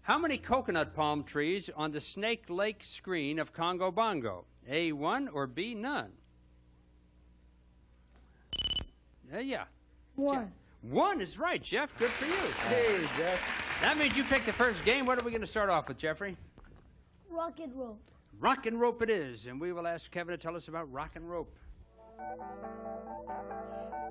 How many coconut palm trees on the Snake Lake screen of Congo Bongo? A, 1, or B, none? Yeah. 1. 1 is right, Jeff. Good for you. Hey, Jeff. That means you picked the first game. What are we going to start off with, Jeffrey? Rock and roll. Rock and rope it is, and we will ask Kevin to tell us about rock and rope.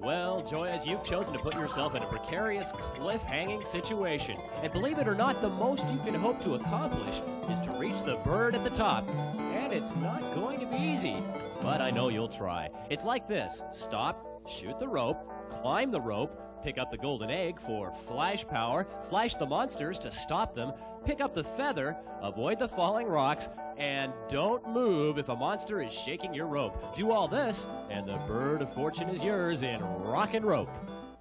Well, Joyas, you've chosen to put yourself in a precarious, cliff-hanging situation. And believe it or not, the most you can hope to accomplish is to reach the bird at the top. And it's not going to be easy, but I know you'll try. It's like this. Stop, shoot the rope, climb the rope, pick up the golden egg for flash power, flash the monsters to stop them, pick up the feather, avoid the falling rocks, and don't move if a monster is shaking your rope. Do all this, and the bird of fortune is yours in rock and rope.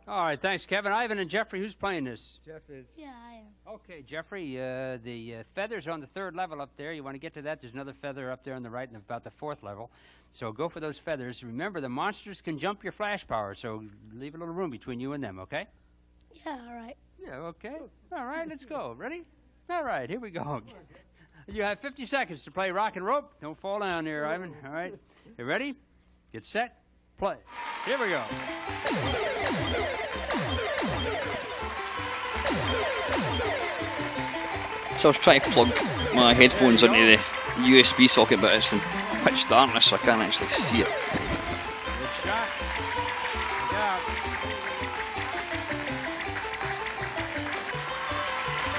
All right, thanks, Kevin. Ivan and Jeffrey, who's playing this? Jeff is. Yeah, I am. Okay, Jeffrey, the feather's on the 3rd level up there. You want to get to that? There's another feather up there on the right and about the 4th level. So go for those feathers. Remember, the monsters can jump your flash power, so leave a little room between you and them, okay? Yeah, all right. Yeah, okay. All right, let's go. Ready? All right, here we go. You have 50 seconds to play rock and rope. Don't fall down there, Ivan. All right. You ready? Get set. Play. Here we go. So I was trying to plug my headphones into the USB socket, but it's in pitch darkness, so I can't actually see it. Good shot. Look out.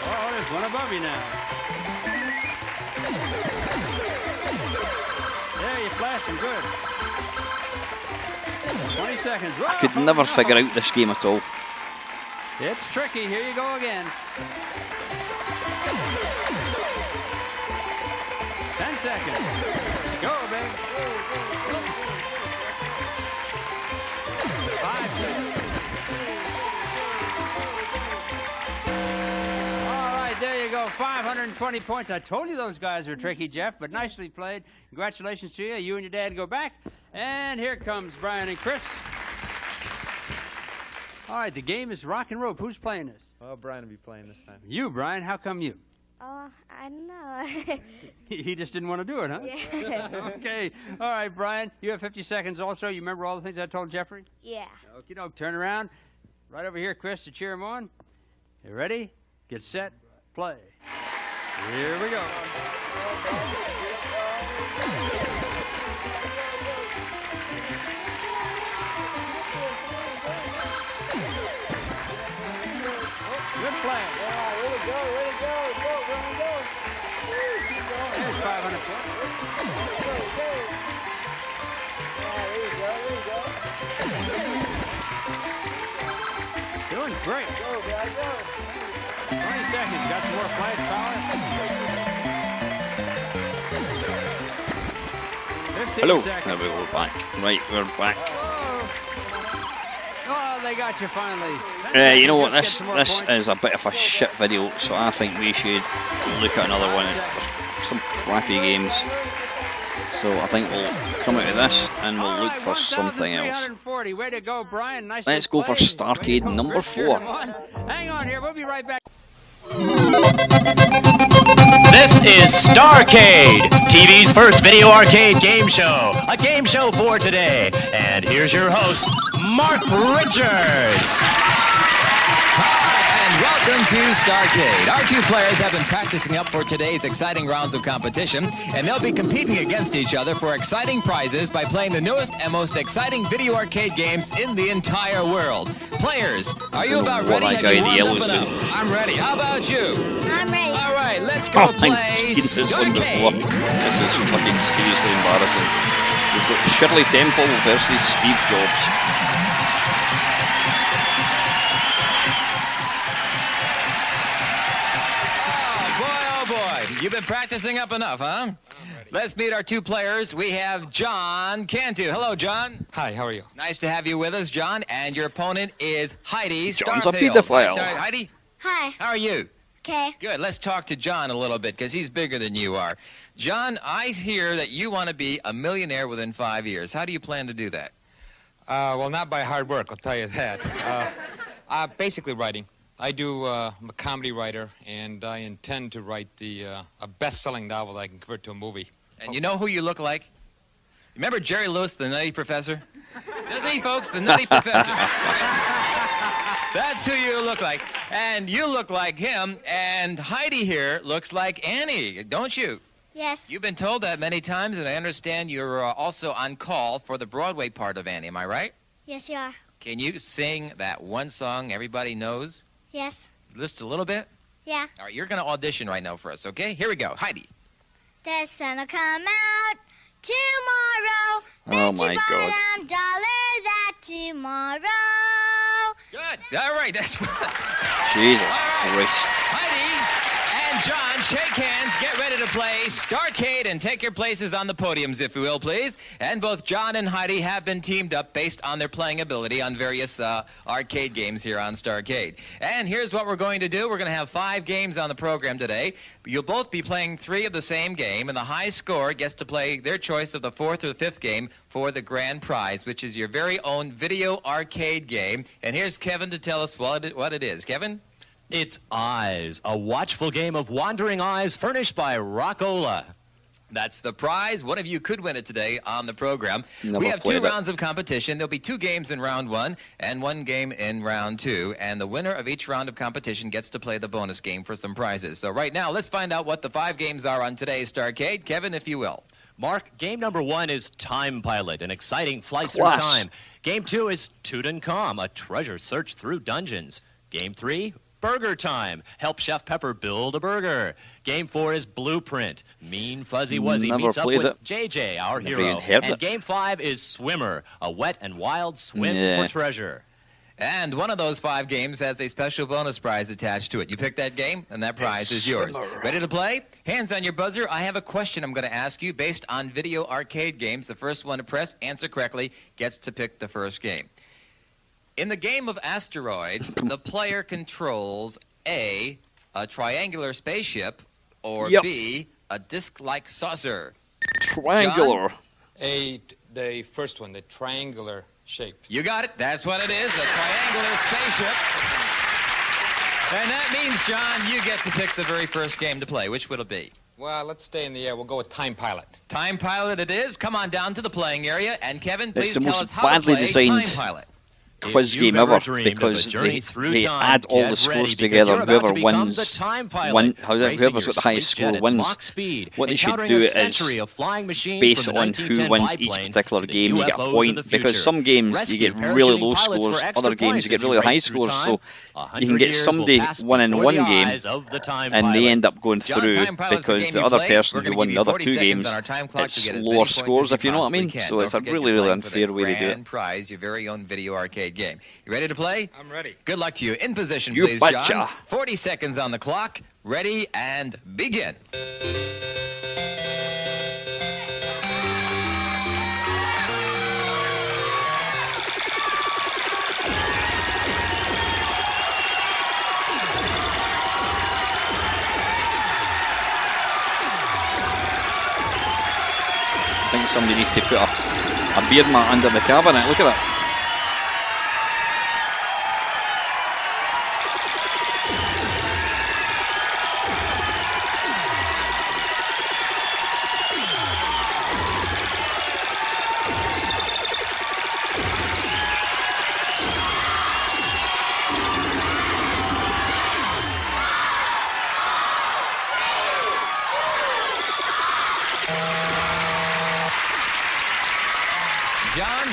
Oh, there's one above you now. There, you flashing good. 20 seconds. I could never figure out this game at all. It's tricky. Here you go again. 10 seconds. Go, babe. 5 seconds. All right, there you go. 520 points. I told you those guys were tricky, Jeff, but nicely played. Congratulations to you. You and your dad go back. And here comes Brian and Chris. All right, the game is rock and rope. Who's playing this? Well, Brian will be playing this time. You, Brian. How come you? Oh, I don't know. He just didn't want to do it, huh? Yeah. Okay. All right, Brian. You have 50 seconds also. You remember all the things I told Jeffrey? Yeah. Okie doke. Turn around. Right over here, Chris, to cheer him on. You ready? Get set. Play. Here we go. Good play. Yeah, way to go, way to go, go, Brian, go. Keep going. There's 500 points. Go, go. Yeah, there you go, there you go. Doing great. Go, guys, go. 20 seconds. Got some more flash power. 15 Hello. seconds. There we go, we're back. Right, we're back. Oh, they got you finally. You know what, Just get this some more is a bit of a shit video, so I think we should look at another one. There's some crappy games. So I think we'll come out of this and we'll look for something else. Way to go, Brian. Nicely Let's go for played. Starcade Way to go, number Chris. Cheering 4. him on. Hang on here. We'll be right back. This is Starcade, TV's first video arcade game show. A game show for today. And here's your host, Mark Richards. And welcome to Starcade. Our two players have been practicing up for today's exciting rounds of competition, and they'll be competing against each other for exciting prizes by playing the newest and most exciting video arcade games in the entire world. Players, are you about What ready? that Have guy you in the warmed yellow up is enough? doing. I'm ready. How about you? I'm ready. All right, let's go play I've seen this one before. Starcade. This is fucking seriously embarrassing. We've got Shirley Temple versus Steve Jobs. Oh boy, you've been practicing up enough, huh? Let's meet our two players. We have John Cantu. Hello, John. Hi, how are you? Nice to have you with us, John. And your opponent is Heidi John's a Starfield. pedophile. Sorry, Heidi, Hi. how are you? Okay. Good. Let's talk to John a little bit because he's bigger than you are. John, I hear that you want to be a millionaire within 5 years. How do you plan to do that? Well, not by hard work, I'll tell you that. Basically writing. I'm a comedy writer, and I intend to write a best-selling novel that I can convert to a movie. And you know who you look like? Remember Jerry Lewis, the Nutty Professor? Doesn't he, folks? The Nutty Professor. That's who you look like. And you look like him, and Heidi here looks like Annie, don't you? Yes. You've been told that many times, and I understand you're also on call for the Broadway part of Annie, am I right? Yes, you are. Can you sing that one song everybody knows? Yes. Just a little bit? Yeah. All right, you're going to audition right now for us, okay? Here we go. Heidi. The sun will come out tomorrow. Oh, my God. $50 that tomorrow. Good. All right, that's Jesus All right. Christ. Heidi and John, shake hands, get ready to play Starcade, and take your places on the podiums, if you will, please. And both John and Heidi have been teamed up based on their playing ability on various arcade games here on Starcade. And here's what we're going to do. We're going to have 5 games on the program today. You'll both be playing 3 of the same game, and the high score gets to play their choice of the 4th or the 5th game for the grand prize, which is your very own video arcade game. And here's Kevin to tell us what it is. Kevin? It's Eyes, a watchful game of wandering eyes furnished by Rockola. That's the prize. One of you could win it today on the program. Never we have 2 played it. rounds of competition. There'll be 2 games in round 1 and 1 game in round 2. And the winner of each round of competition gets to play the bonus game for some prizes. So right now, let's find out what the 5 games are on today's Starcade. Kevin, if you will. Mark, game number 1 is Time Pilot, an exciting flight Class. through time. Game 2 is Tutankhamun, a treasure search through dungeons. Game 3, Burger Time, help Chef Pepper build a burger. Game 4 is Blueprint, Mean Fuzzy Wuzzy Never meets up played with it. JJ, our Never hero. even heard And it. Game 5 is Swimmer, a wet and wild swim Yeah. for treasure. And one of those 5 games has a special bonus prize attached to it. You pick that game, and that prize is yours. Ready to play? Hands on your buzzer. I have a question I'm going to ask you based on video arcade games. The first one to press, answer correctly, gets to pick the first game. In the game of asteroids, the player controls A, a triangular spaceship, or Yep. B, a disc-like saucer. Triangular. The first one, the triangular shape. You got it. That's what it is, a triangular spaceship. And that means, John, you get to pick the very first game to play. Which will it be? Well, let's stay in the air. We'll go with Time Pilot. Time Pilot it is. Come on down to the playing area. And Kevin, It's please the tell most us how to badly play designed Time Pilot. quiz If game you've ever ever dreamed of a because journey through they time, add all get the ready, scores because together. you're about Whoever to become wins, the Time Pilot, whoever's racing got the your highest sleep score jet at wins. Mach speed, What they should encountering do a is century of flying machines based from the on who 1910 wins each biplane particular to the game, you get a UFOs point. of the Because future. some games you Rescue get really low parachuting pilots scores, for extra other games points you get as you really high race through scores. time. So 100 you can get years will somebody pass winning before one the game, eyes of the Time and they Pilot. end up going John, through Time Pilot's the because game the you other play. person We're who gonna won give the you other 40 2 seconds games, on our time clock to it's get as lower many points scores, as you if you know what I possibly mean. can. So Don't it's a forget really, you're really playing for the unfair way to do it. grand prize, your very own video arcade game. You ready to play? I'm ready. Good luck to you. In position, You please, betcha. John. 40 seconds on the clock. Ready and begin. I think somebody needs to put a beer mat under the cabinet. Look at that. John,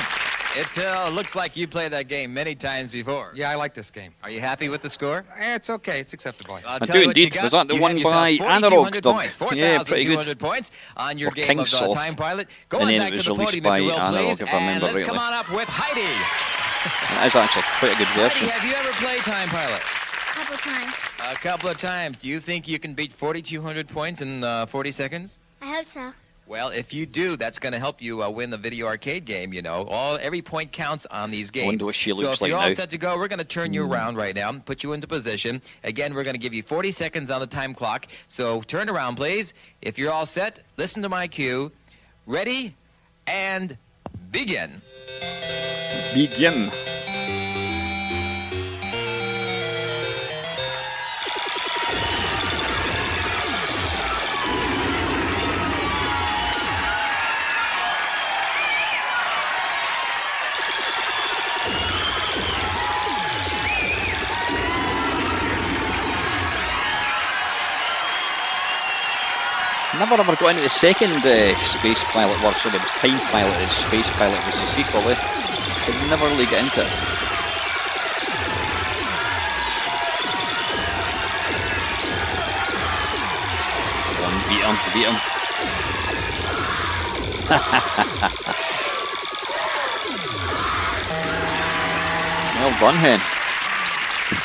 it looks like you played that game many times before. Yeah, I like this game. Are you happy with the score? It's okay. It's acceptable. I'll I tell do you what you indeed. got. Was that the You one have yourself by 4,200 Analog, Doug? points, Yeah, pretty good. 4,200 points on your Or game of Kingsoft. Time Pilot. Go And on then back it was to the released podium, if you by will, Analog, please. if I And remember let's come rightly. on up with Heidi. That is actually quite a good Heidi, version. have you ever played Time Pilot? A couple times. A couple of times. Do you think you can beat 4,200 points in 40 seconds? I hope so. Well, if you do, that's going to help you win the video arcade game, you know. Every point counts on these games. Wonder what she So looks if like you're all now. set to go, we're going to turn you around right now, put you into position. Again, we're going to give you 40 seconds on the time clock. So turn around, please. If you're all set, listen to my cue. Ready, and begin. Begin. Never ever got into the second Space Pilot, well, sorry, it was Time Pilot, and Space Pilot was the sequel. I never really got into it. Go on, beat him, beat him. Well done, Hen.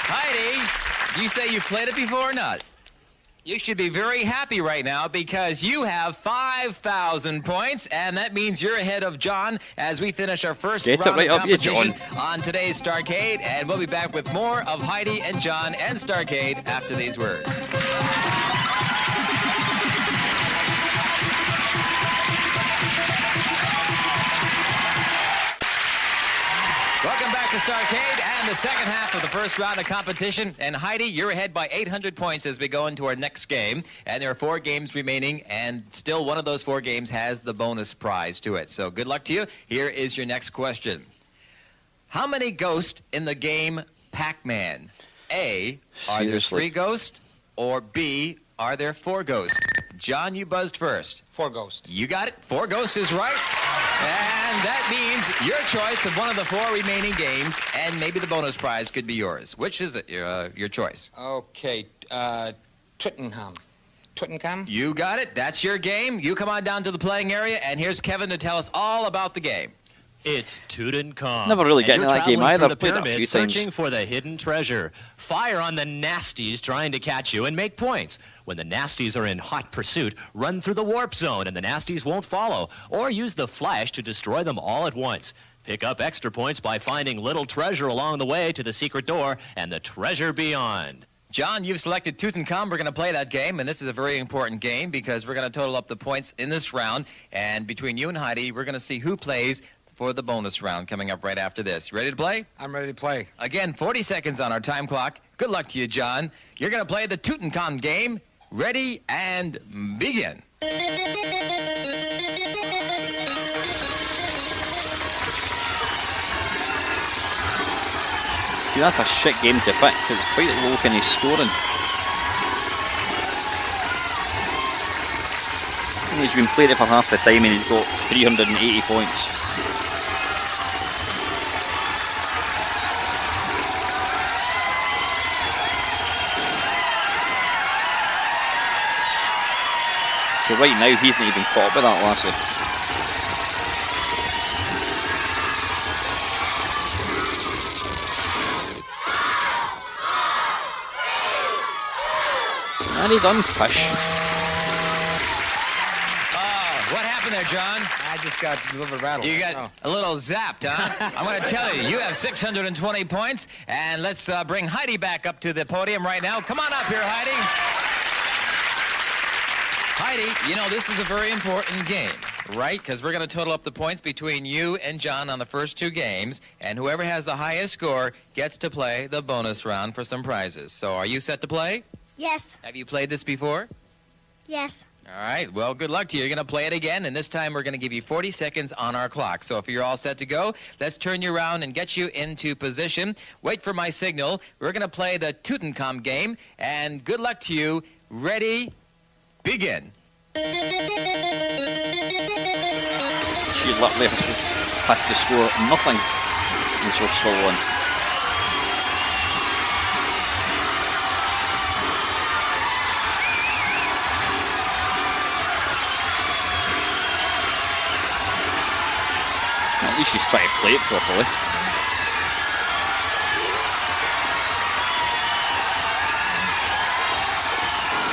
Heidi, do you say you played it before or not? You should be very happy right now because you have 5,000 points, and that means you're ahead of John as we finish our first round right of up you, competition John. on today's Starcade, and we'll be back with more of Heidi and John and Starcade after these words. Welcome back to Starcade and the second half of the first round of competition. And Heidi, you're ahead by 800 points as we go into our next game. And there are 4 games remaining, and still one of those 4 games has the bonus prize to it. So good luck to you. Here is your next question. How many ghosts in the game Pac-Man? A, are there Seriously? 3 ghosts? Or B, are there 4 ghosts? John, you buzzed first. 4 ghosts. You got it. 4 ghosts is right. And that means your choice of one of the 4 remaining games, and maybe the bonus prize could be yours. Which is it, your choice? Okay, Tutankhamun. Tutankhamun? You got it. That's your game. You come on down to the playing area, and here's Kevin to tell us all about the game. It's Tutankhamun. Never really And got into you're that game traveling either. through the I've played it a pyramid few times. searching for the hidden treasure. Fire on the nasties trying to catch you and make points. When the nasties are in hot pursuit, run through the warp zone and the nasties won't follow. Or use the flash to destroy them all at once. Pick up extra points by finding little treasure along the way to the secret door and the treasure beyond. John, you've selected Tutankhamun. We're going to play that game, and this is a very important game because we're going to total up the points in this round. And between you and Heidi, we're going to see who plays for the bonus round coming up right after this. Ready to play? I'm ready to play. Again, 40 seconds on our time clock. Good luck to you, John. You're going to play the Tutankhamun game. Ready and begin. See, that's a shit game to pick because it's quite low kind of scoring. And he's been playing it for half the time and he's got 380 points. So right now he's not even caught up with that lassie. And he done fish. What happened there, John? I just got a little bit rattled. You got a little zapped, huh? I'm going to tell you, you have 620 points, and let's bring Heidi back up to the podium right now. Come on up here, Heidi. Heidi, you know, this is a very important game, right? Because we're going to total up the points between you and John on the first 2 games, and whoever has the highest score gets to play the bonus round for some prizes. So are you set to play? Yes. Have you played this before? Yes. All right, well, good luck to you. You're going to play it again, and this time we're going to give you 40 seconds on our clock. So if you're all set to go, let's turn you around and get you into position. Wait for my signal. We're going to play the Tutankhamun game, and good luck to you. Ready, begin. She literally has to score nothing and she'll still win. At least she's trying to play it properly.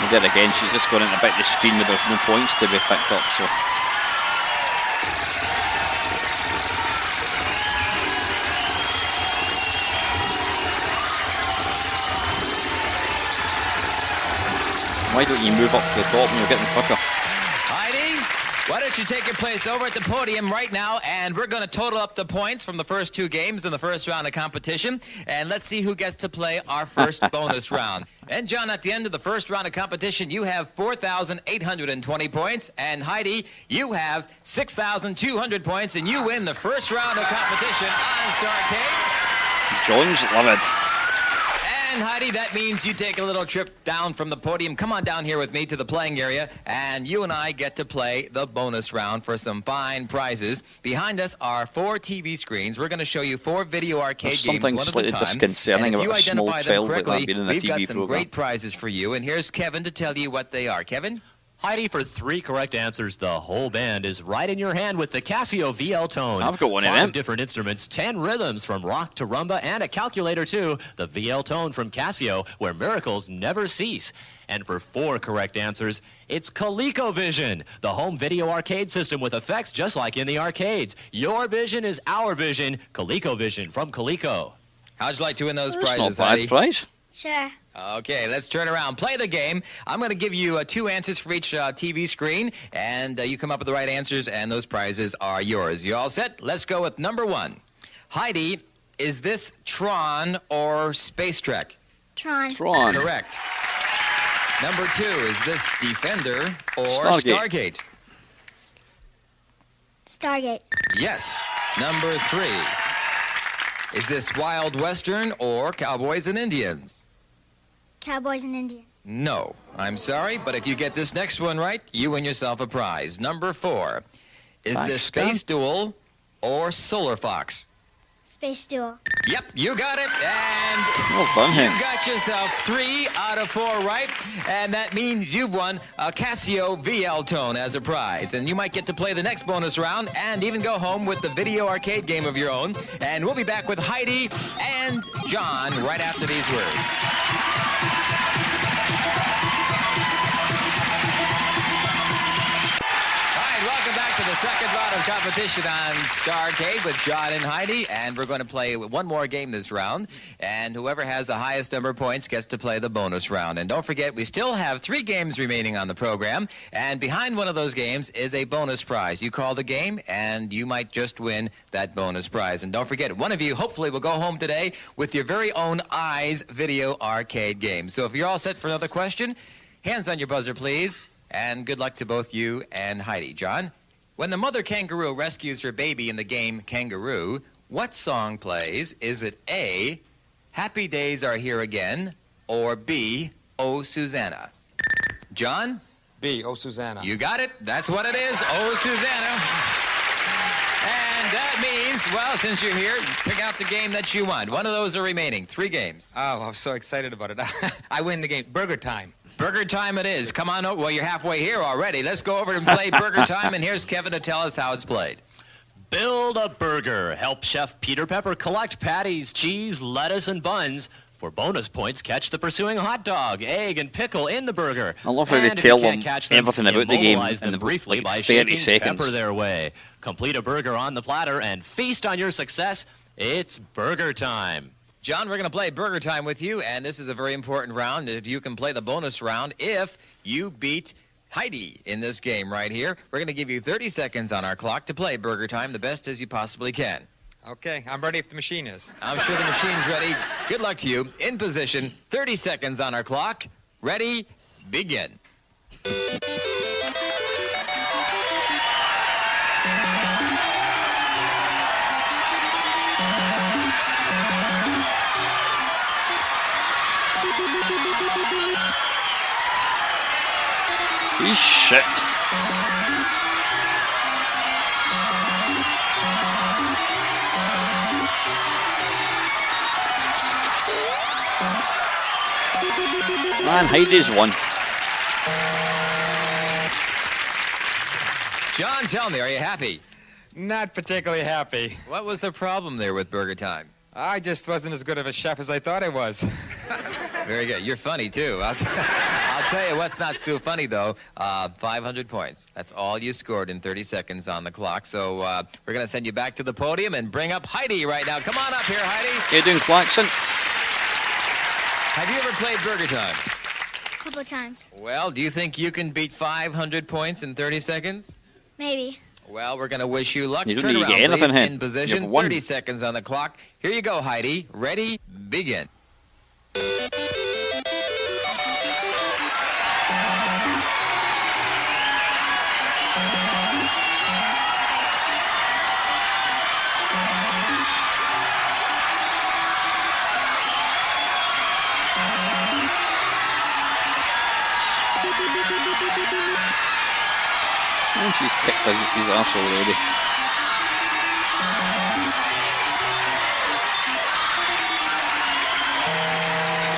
And then again, she's just going into about the screen where there's no points to be picked up, so Why don't you move up to the top and you're getting quicker? Heidi, why don't you take your place over at the podium right now, and we're going to total up the points from the first 2 games in the first round of competition, and let's see who gets to play our first bonus round. And John, at the end of the first round of competition, you have 4,820 points, and Heidi, you have 6,200 points, and you win the first round of competition on Starcade. John's love it. And Heidi, that means you take a little trip down from the podium. Come on down here with me to the playing area, and you and I get to play the bonus round for some fine prizes. Behind us are 4 TV screens. We're going to show you 4 video arcade games one at a time. Disconcerting and if you about a small identify them child like that correctly, being in a we've TV got some program. great prizes for you. And here's Kevin to tell you what they are. Kevin? Heidi, for 3 correct answers, the whole band is right in your hand with the Casio VL Tone. I've got one of 5 them. different instruments, 10 rhythms from rock to rumba, and a calculator too. The VL Tone from Casio, where miracles never cease. And for 4 correct answers, it's ColecoVision, the home video arcade system with effects just like in the arcades. Your vision is our vision. ColecoVision from Coleco. How'd you like to win those That's prizes, not a Heidi? bad prize. Sure. Okay, let's turn around. Play the game. I'm going to give you 2 answers for each TV screen, and you come up with the right answers, and those prizes are yours. You all set? Let's go with number 1. Heidi, is this Tron or Space Trek? Tron. Tron. Correct. Number 2, is this Defender or Stargate. Stargate. Yes. Number 3, is this Wild Western or Cowboys and Indians? Cowboys and Indians. No, I'm sorry, but if you get this next one right, you win yourself a prize. Number 4, is this Space Duel or Solar Fox? Space Duel. Yep, you got it, and Well done, you him. got yourself 3 out of 4 right, and that means you've won a Casio VL Tone as a prize, and you might get to play the next bonus round and even go home with the video arcade game of your own, and we'll be back with Heidi and John right after these words. Welcome back to the second round of competition on Starcade with John and Heidi, and we're going to play one more game this round, and whoever has the highest number of points gets to play the bonus round. And don't forget, we still have 3 games remaining on the program, and behind one of those games is a bonus prize. You call the game, and you might just win that bonus prize. And don't forget, one of you hopefully will go home today with your very own Eyes video arcade game. So if you're all set for another question, hands on your buzzer, please. And good luck to both you and Heidi. John, when the mother kangaroo rescues her baby in the game Kangaroo, what song plays? Is it A, Happy Days Are Here Again, or B, Oh Susanna? John? B, Oh Susanna. You got it. That's what it is. Oh Susanna. And that means, well, since you're here, pick out the game that you want. One of those are remaining. 3 games. Oh, I'm so excited about it. I win the game. Burger time. Burger time it is. Come on over. Well, you're halfway here already. Let's go over and play Burger Time, and here's Kevin to tell us how it's played. Build a burger. Help Chef Peter Pepper collect patties, cheese, lettuce, and buns. For bonus points, catch the pursuing hot dog, egg, and pickle in the burger. I love how they And if tell you can't them catch them, everything about the game immobilize in them the briefly like by 30 shaking seconds. pepper their way. Complete a burger on the platter and feast on your success. It's burger time. John, we're going to play Burger Time with you, and this is a very important round. If you can play the bonus round if you beat Heidi in this game right here. We're going to give you 30 seconds on our clock to play Burger Time the best as you possibly can. Okay, I'm ready if the machine is. I'm sure the machine's ready. Good luck to you. In position, 30 seconds on our clock. Ready, begin. He's shit. Man, Heidi's won. John, tell me, are you happy? Not particularly happy. What was the problem there with Burger Time? I just wasn't as good of a chef as I thought I was. Very good. You're funny, too. I'll tell you what's not so funny, though. 500 points. That's all you scored in 30 seconds on the clock. So we're going to send you back to the podium and bring up Heidi right now. Come on up here, Heidi. How you doing, Claxon? Have you ever played Burger Time? A couple of times. Well, do you think you can beat 500 points in 30 seconds? Maybe. Well, we're going to wish you luck. You don't Turn need to around, get anything please, here. in position. You have one. 30 seconds on the clock. Here you go, Heidi. Ready? Begin. And she's picked his arse already.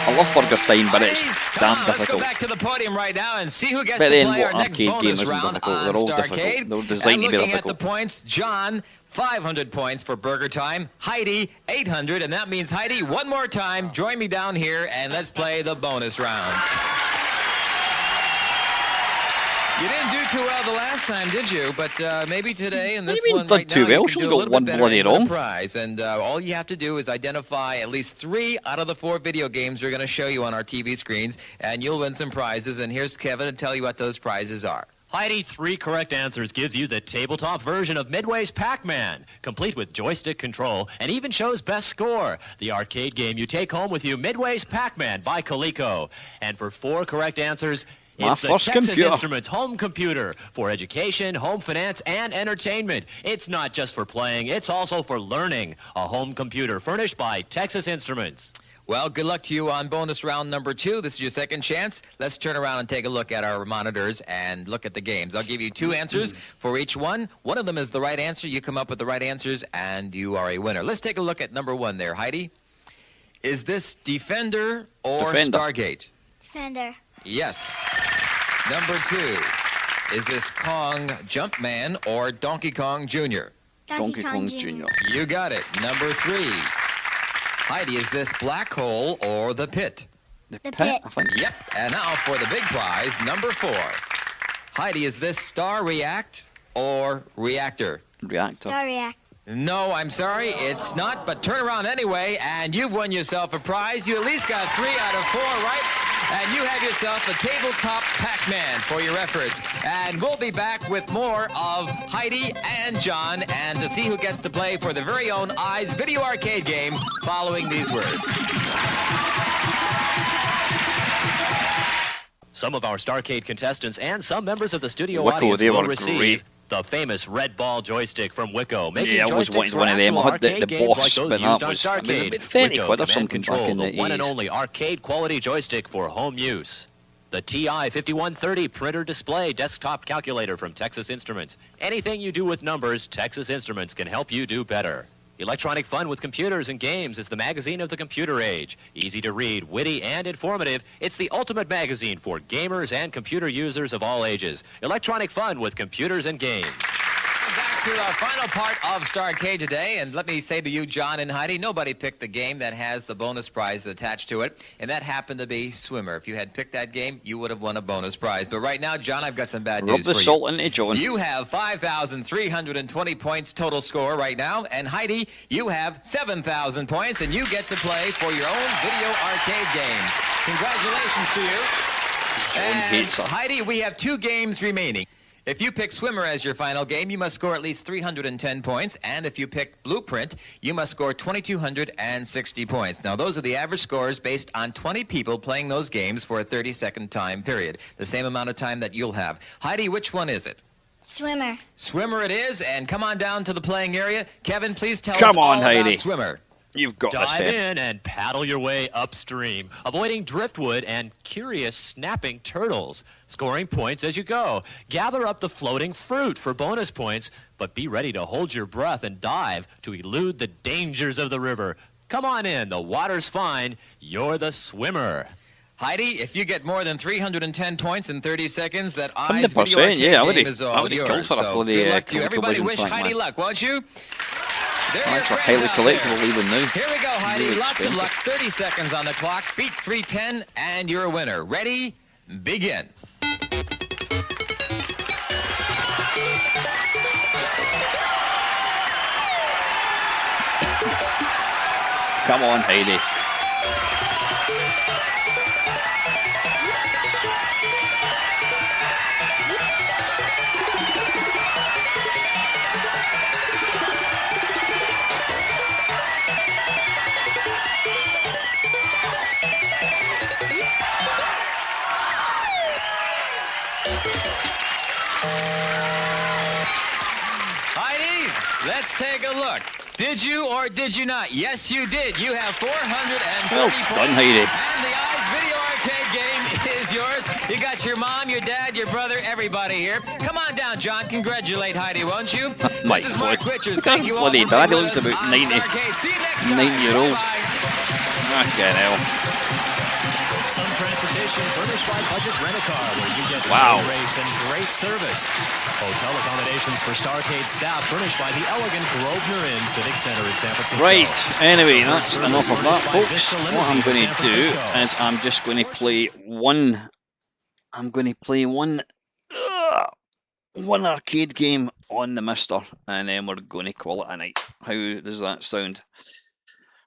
I love Burger Time, but it's damn Let's go difficult. back to the podium right now and see who gets But to then play our what next arcade game bonus isn't round difficult? on They're all Starcade. difficult. They're designed And to be looking at the difficult. points, John, 500 points for Burger Time. Heidi, 800, and that means, Heidi, one more time, join me down here, and let's play the bonus round. You didn't do too well the last time, did you? But maybe today in this do you mean one done right too now, well? you She can do a got little one bit better bloody and win a wrong. prize. And all you have to do is identify at least 3 out of the 4 video games we're going to show you on our TV screens, and you'll win some prizes. And here's Kevin to tell you what those prizes are. Heidi, 3 correct answers gives you the tabletop version of Midway's Pac-Man, complete with joystick control, and even shows best score. The arcade game you take home with you, Midway's Pac-Man by Coleco. And for 4 correct answers, My it's the first Texas computer. Instruments home computer for education, home finance, and entertainment. It's not just for playing, it's also for learning. A home computer furnished by Texas Instruments. Well, good luck to you on bonus round number 2. This is your second chance. Let's turn around and take a look at our monitors and look at the games. I'll give you 2 answers for each one. One of them is the right answer. You come up with the right answers, and you are a winner. Let's take a look at number 1 there, Heidi. Is this Defender or Defender. Stargate? Defender. Yes. Number 2. Is this Kong Jumpman or Donkey Kong Jr.? Donkey Kong Jr. You got it. Number 3. Heidi, is this Black Hole or The Pit? The The pit, pit. I think. Yep. And now for the big prize, number 4. Heidi, is this Star React or Reactor? Reactor. Star React. No, I'm sorry, it's not, but turn around anyway, and you've won yourself a prize. You at least got 3 out of 4 right, and you have yourself a tabletop Pac-Man for your efforts. And we'll be back with more of Heidi and John, and to see who gets to play for their very own Eyes Video Arcade game following these words. Some of our Starcade contestants and some members of the studio Wicco, audience they will were receive great. the famous red ball joystick from Wicco, making Yeah, I always joysticks wanted for one of them. I actual had the arcade games Boss, like those but used that on was, I mean, Starcade. about 30 Wicco quid or Command something Control, back in the the one and 80s. only arcade quality joystick for home use. The TI 5130 printer display desktop calculator from Texas Instruments. Anything you do with numbers, Texas Instruments can help you do better. Electronic Fun with Computers and Games is the magazine of the computer age. Easy to read, witty, and informative, it's the ultimate magazine for gamers and computer users of all ages. Electronic Fun with Computers and Games. Back to our final part of Starcade today, and let me say to you, John and Heidi, nobody picked the game that has the bonus prize attached to it, and that happened to be Swimmer. If you had picked that game, you would have won a bonus prize. But right now, John, I've got some bad Rub news the for salt into John. You have 5,320 points total score right now, and Heidi, you have 7,000 points, and you get to play for your own video arcade game. Congratulations to you. John hates her. Heidi, we have 2 games remaining. If you pick Swimmer as your final game, you must score at least 310 points. And if you pick Blueprint, you must score 2,260 points. Now, those are the average scores based on 20 people playing those games for a 30-second time period. The same amount of time that you'll have. Heidi, which one is it? Swimmer. Swimmer it is, and come on down to the playing area. Kevin, please tell us Come all on, Heidi. about Swimmer. You've got this Dive head. in and paddle your way upstream, avoiding driftwood and curious snapping turtles, scoring points as you go. Gather up the floating fruit for bonus points, but be ready to hold your breath and dive to elude the dangers of the river. Come on in, the water's fine, you're the swimmer. Heidi, if you get more than 310 points in 30 seconds, that Eyes 100%, Video Arcade yeah, I game would've- is I all would've yours. killed for a So bloody, good luck to you. Coleco Everybody Vision wish Pac-Man. Heidi luck, won't you? There That's a your highly friends out there. collectible even now. Here we go, Heidi. Really Lots of expensive. luck. 30 seconds on the clock. Beat 310, and you're a winner. Ready? Begin. Come on, Heidi. Heidi, let's take a look. Did you or did you not? Yes, you did. You have 430 Well points. done, Heidi. And the Eyes Video Arcade game is yours. You got your mom, your dad, your brother, everybody here. Come on down, John. Congratulate Heidi, won't you? Mike, This is Mark look. Richards. Thank you all Bloody for dad, being he with looks us about on 90. Starcade. See you next time. 9-year-old. Bye-bye. Fucking hell. Some transportation furnished by Budget Rent-A-Car, where you get Wow. low rates and great service. Hotel accommodations for Starcade staff furnished by the elegant Grosvenor Inn Civic Center in San Francisco. Right, anyway, that's Service enough of that, furnished by folks. Vista What I'm Limousine in going San to do Francisco. is I'm just going to play one. I'm going to play one arcade game on the Mister, and then we're going to call it a night. How does that sound?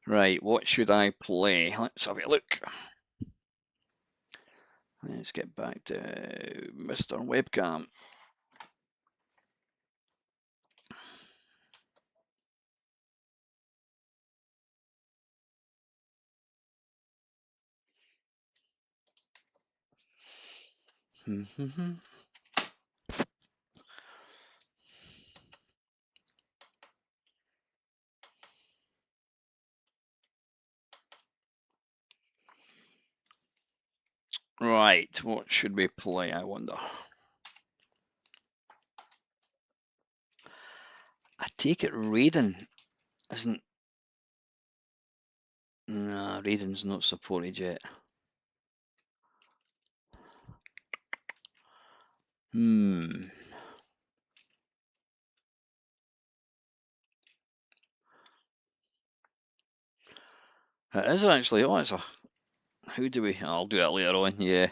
Right, what should I play? Let's have a look. Let's get back to Mr. Webcam. Right, what should we play, I wonder? I take it Raiden isn't... Nah, Raiden's not supported yet. It is actually, oh, it's a... How do we... I'll do that later on, yeah.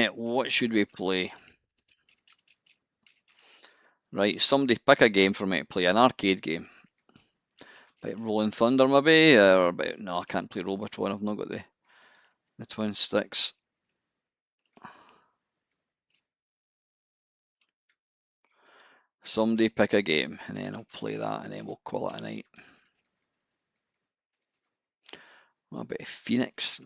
What should we play? Right, somebody pick a game for me to play, an arcade game. About Rolling Thunder maybe, or about... No, I can't play Robotron, I've not got the twin sticks. Somebody pick a game, and then I'll play that, and then we'll call it a night. What about Phoenix?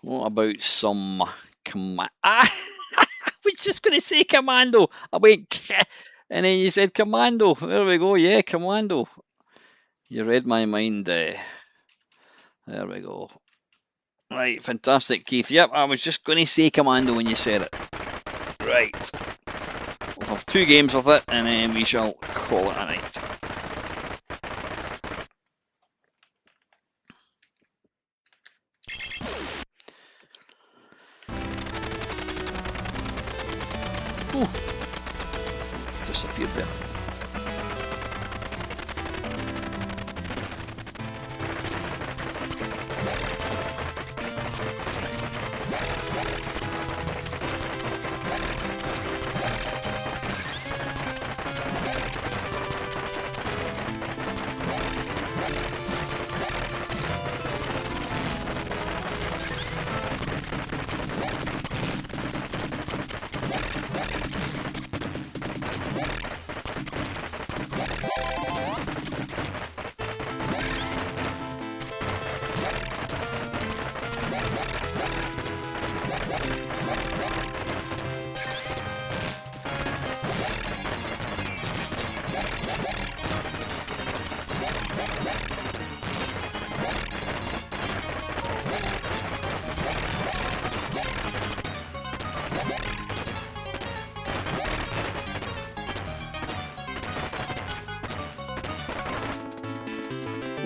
What about some I was just going to say Commando. I went, and then you said Commando. There we go. Yeah, Commando. You read my mind. There we go. Right, fantastic, Keith. Yep, I was just going to say Commando when you said it. Right. We'll have 2 games of it, and then we shall call it a night. Ooh. Disappeared there.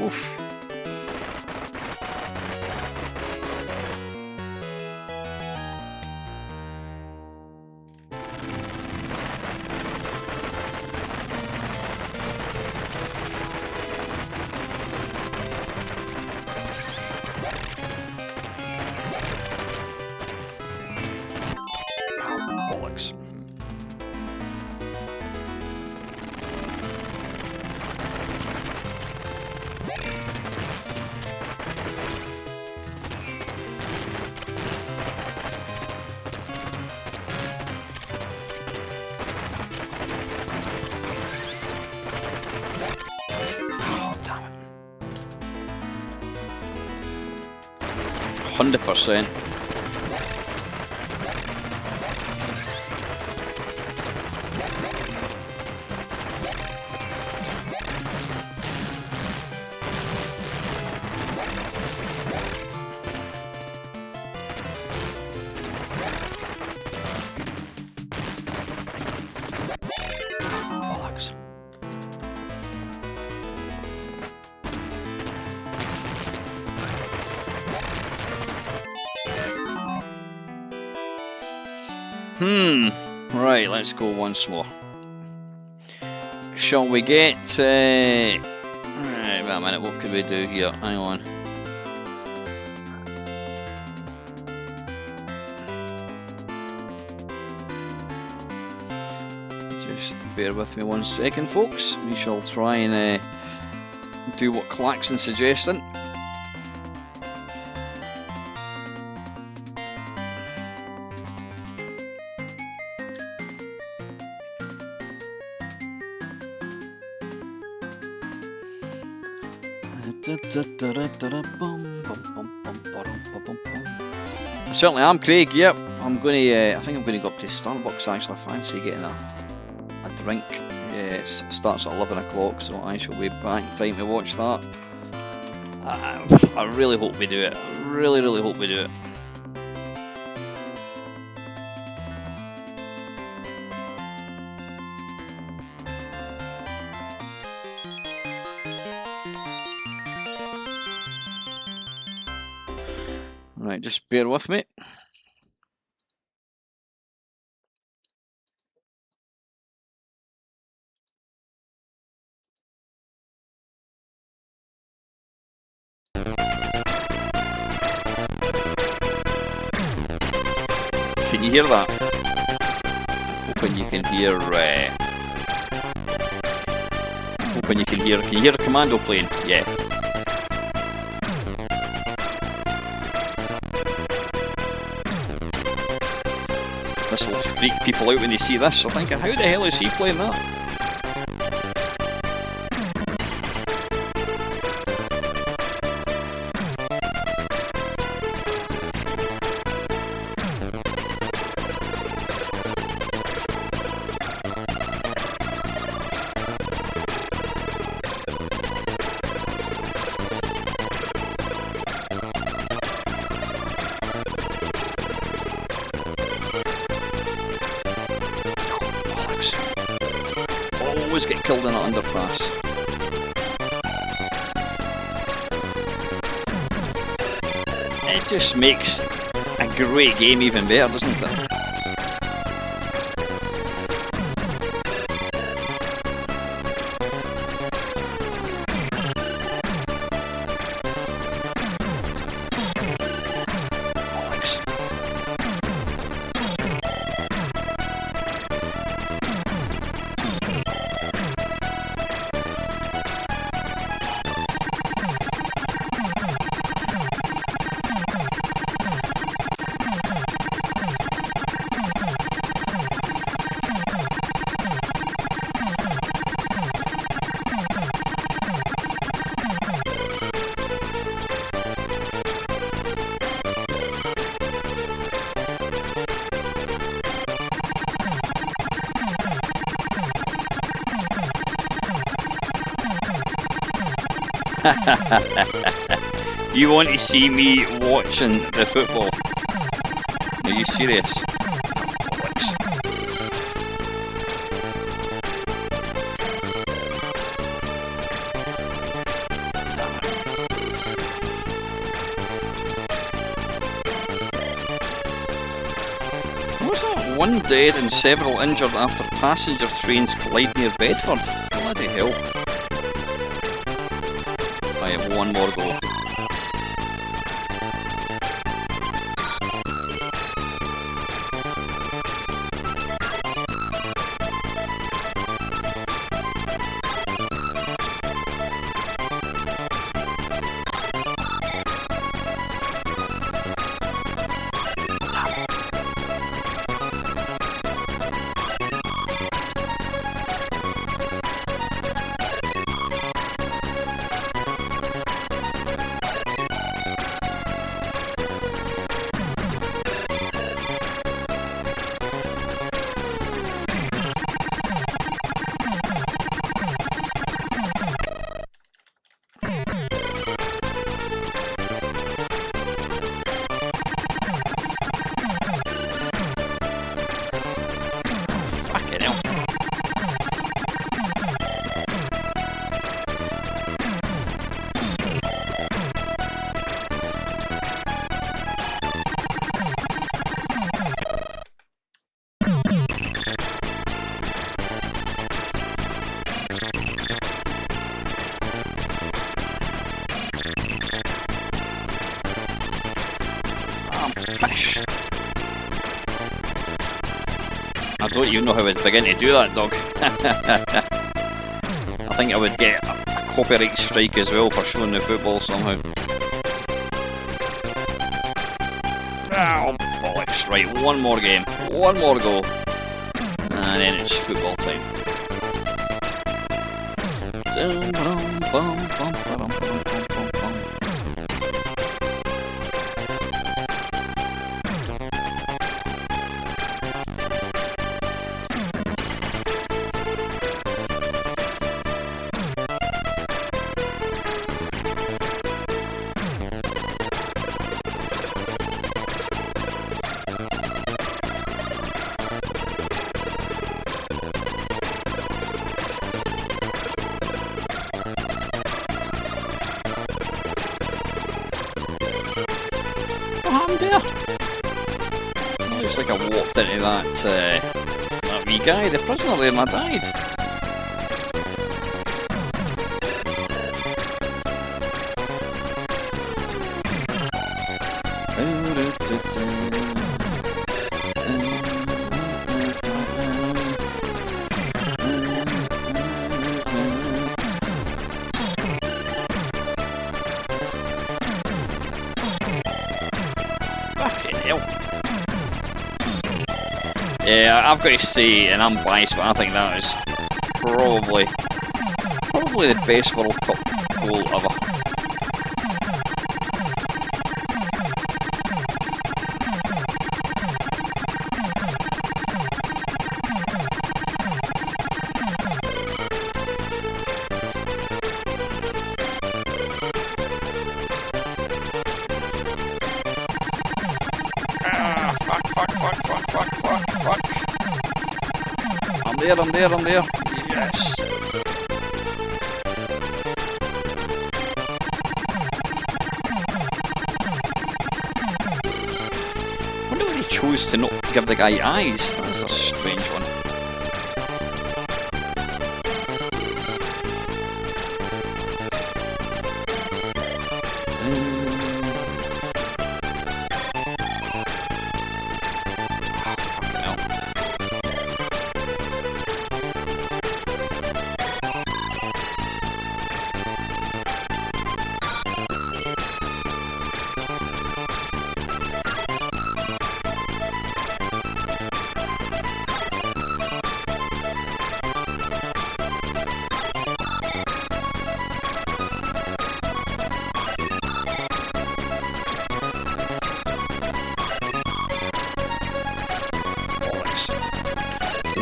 Oof. 100%. Bollocks. Right, let's go once more. Shall we get... right, wait a minute, what could we do here? Hang on. Just bear with me 1 second, folks. We shall try and do what Claxon's suggesting. I certainly am, Craig. Yep, I'm going to. I think I'm going to go up to Starbucks. Actually, I fancy getting a drink. It starts at 11 o'clock, so I shall be back in time to watch that. I really hope we do it. I really hope we do it. Right, just bear with me. Can you hear that? Hoping you can hear. Hoping you can hear. Can you hear a commando plane? Yeah. This will freak people out when they see this. They're thinking, how the hell is he playing that? Always get killed in an underpass. It just makes a great game even better, doesn't it? You want to see me watching the football? Are you serious? What's that? 1 dead and several injured after passenger trains collide near Bedford. Bloody hell. I have one more go. Fish. I don't even know how I'd begin to do that, dog. I think I would get a copyright strike as well for showing the football somehow. Oh, bollocks. Right, one more game. One more goal. And then it's football time. Looks like I walked into that wee guy, the prisoner there, and I died. Fucking hell. Yeah, I've got to say, and I'm biased, but I think that is probably the best World Cup goal ever. Fuck. I'm there. Yes. I wonder why he chose to not give the guy eyes. That's a strange one.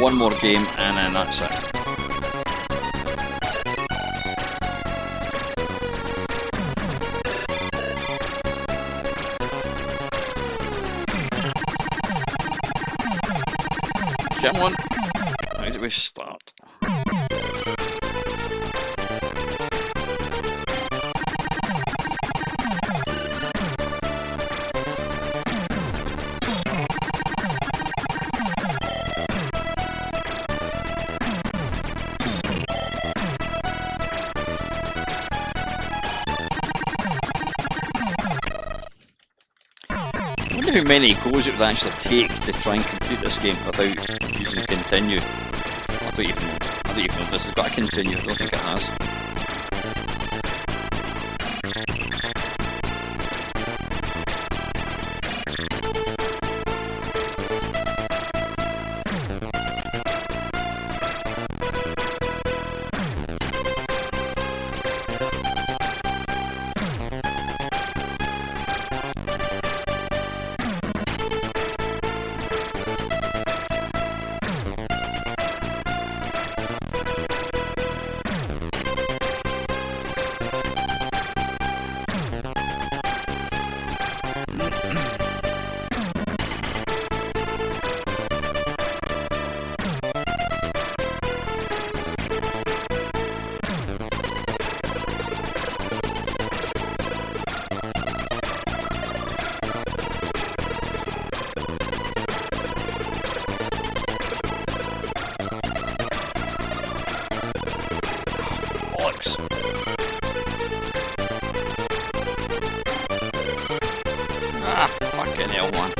One more game and then that's it. Come on. How do we start? I wonder how many goals it would actually take to try and complete this game without using continue. I don't even know if this has got a continue. I don't think it has. hell, man.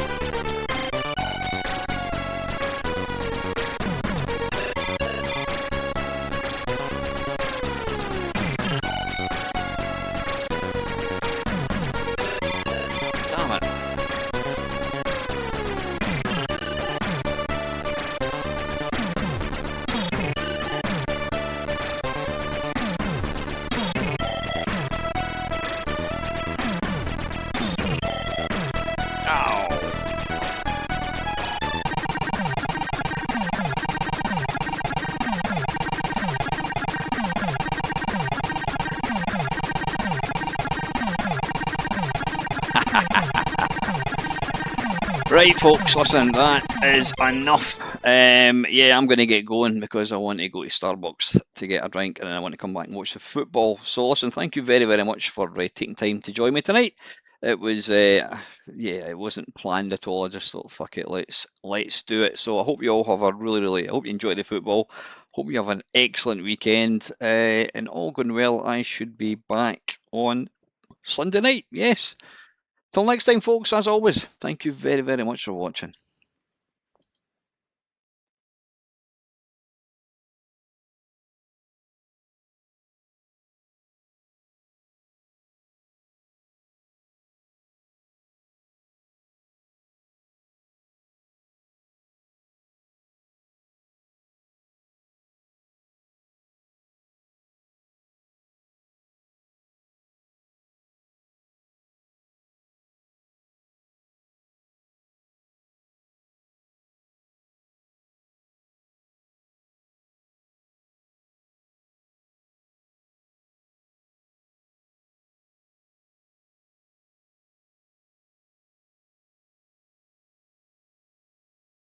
Damn it. Ow. Right, folks, listen, that is enough. Yeah, I'm going to get going because I want to go to Starbucks to get a drink and then I want to come back and watch the football. So, listen, thank you very, very much for taking time to join me tonight. It was, yeah, it wasn't planned at all. I just thought, fuck it, let's do it. So, I hope you all have a I hope you enjoy the football. Hope you have an excellent weekend. And all going well, I should be back on Sunday night. Yes. Till next time, folks, as always, thank you very, very much for watching.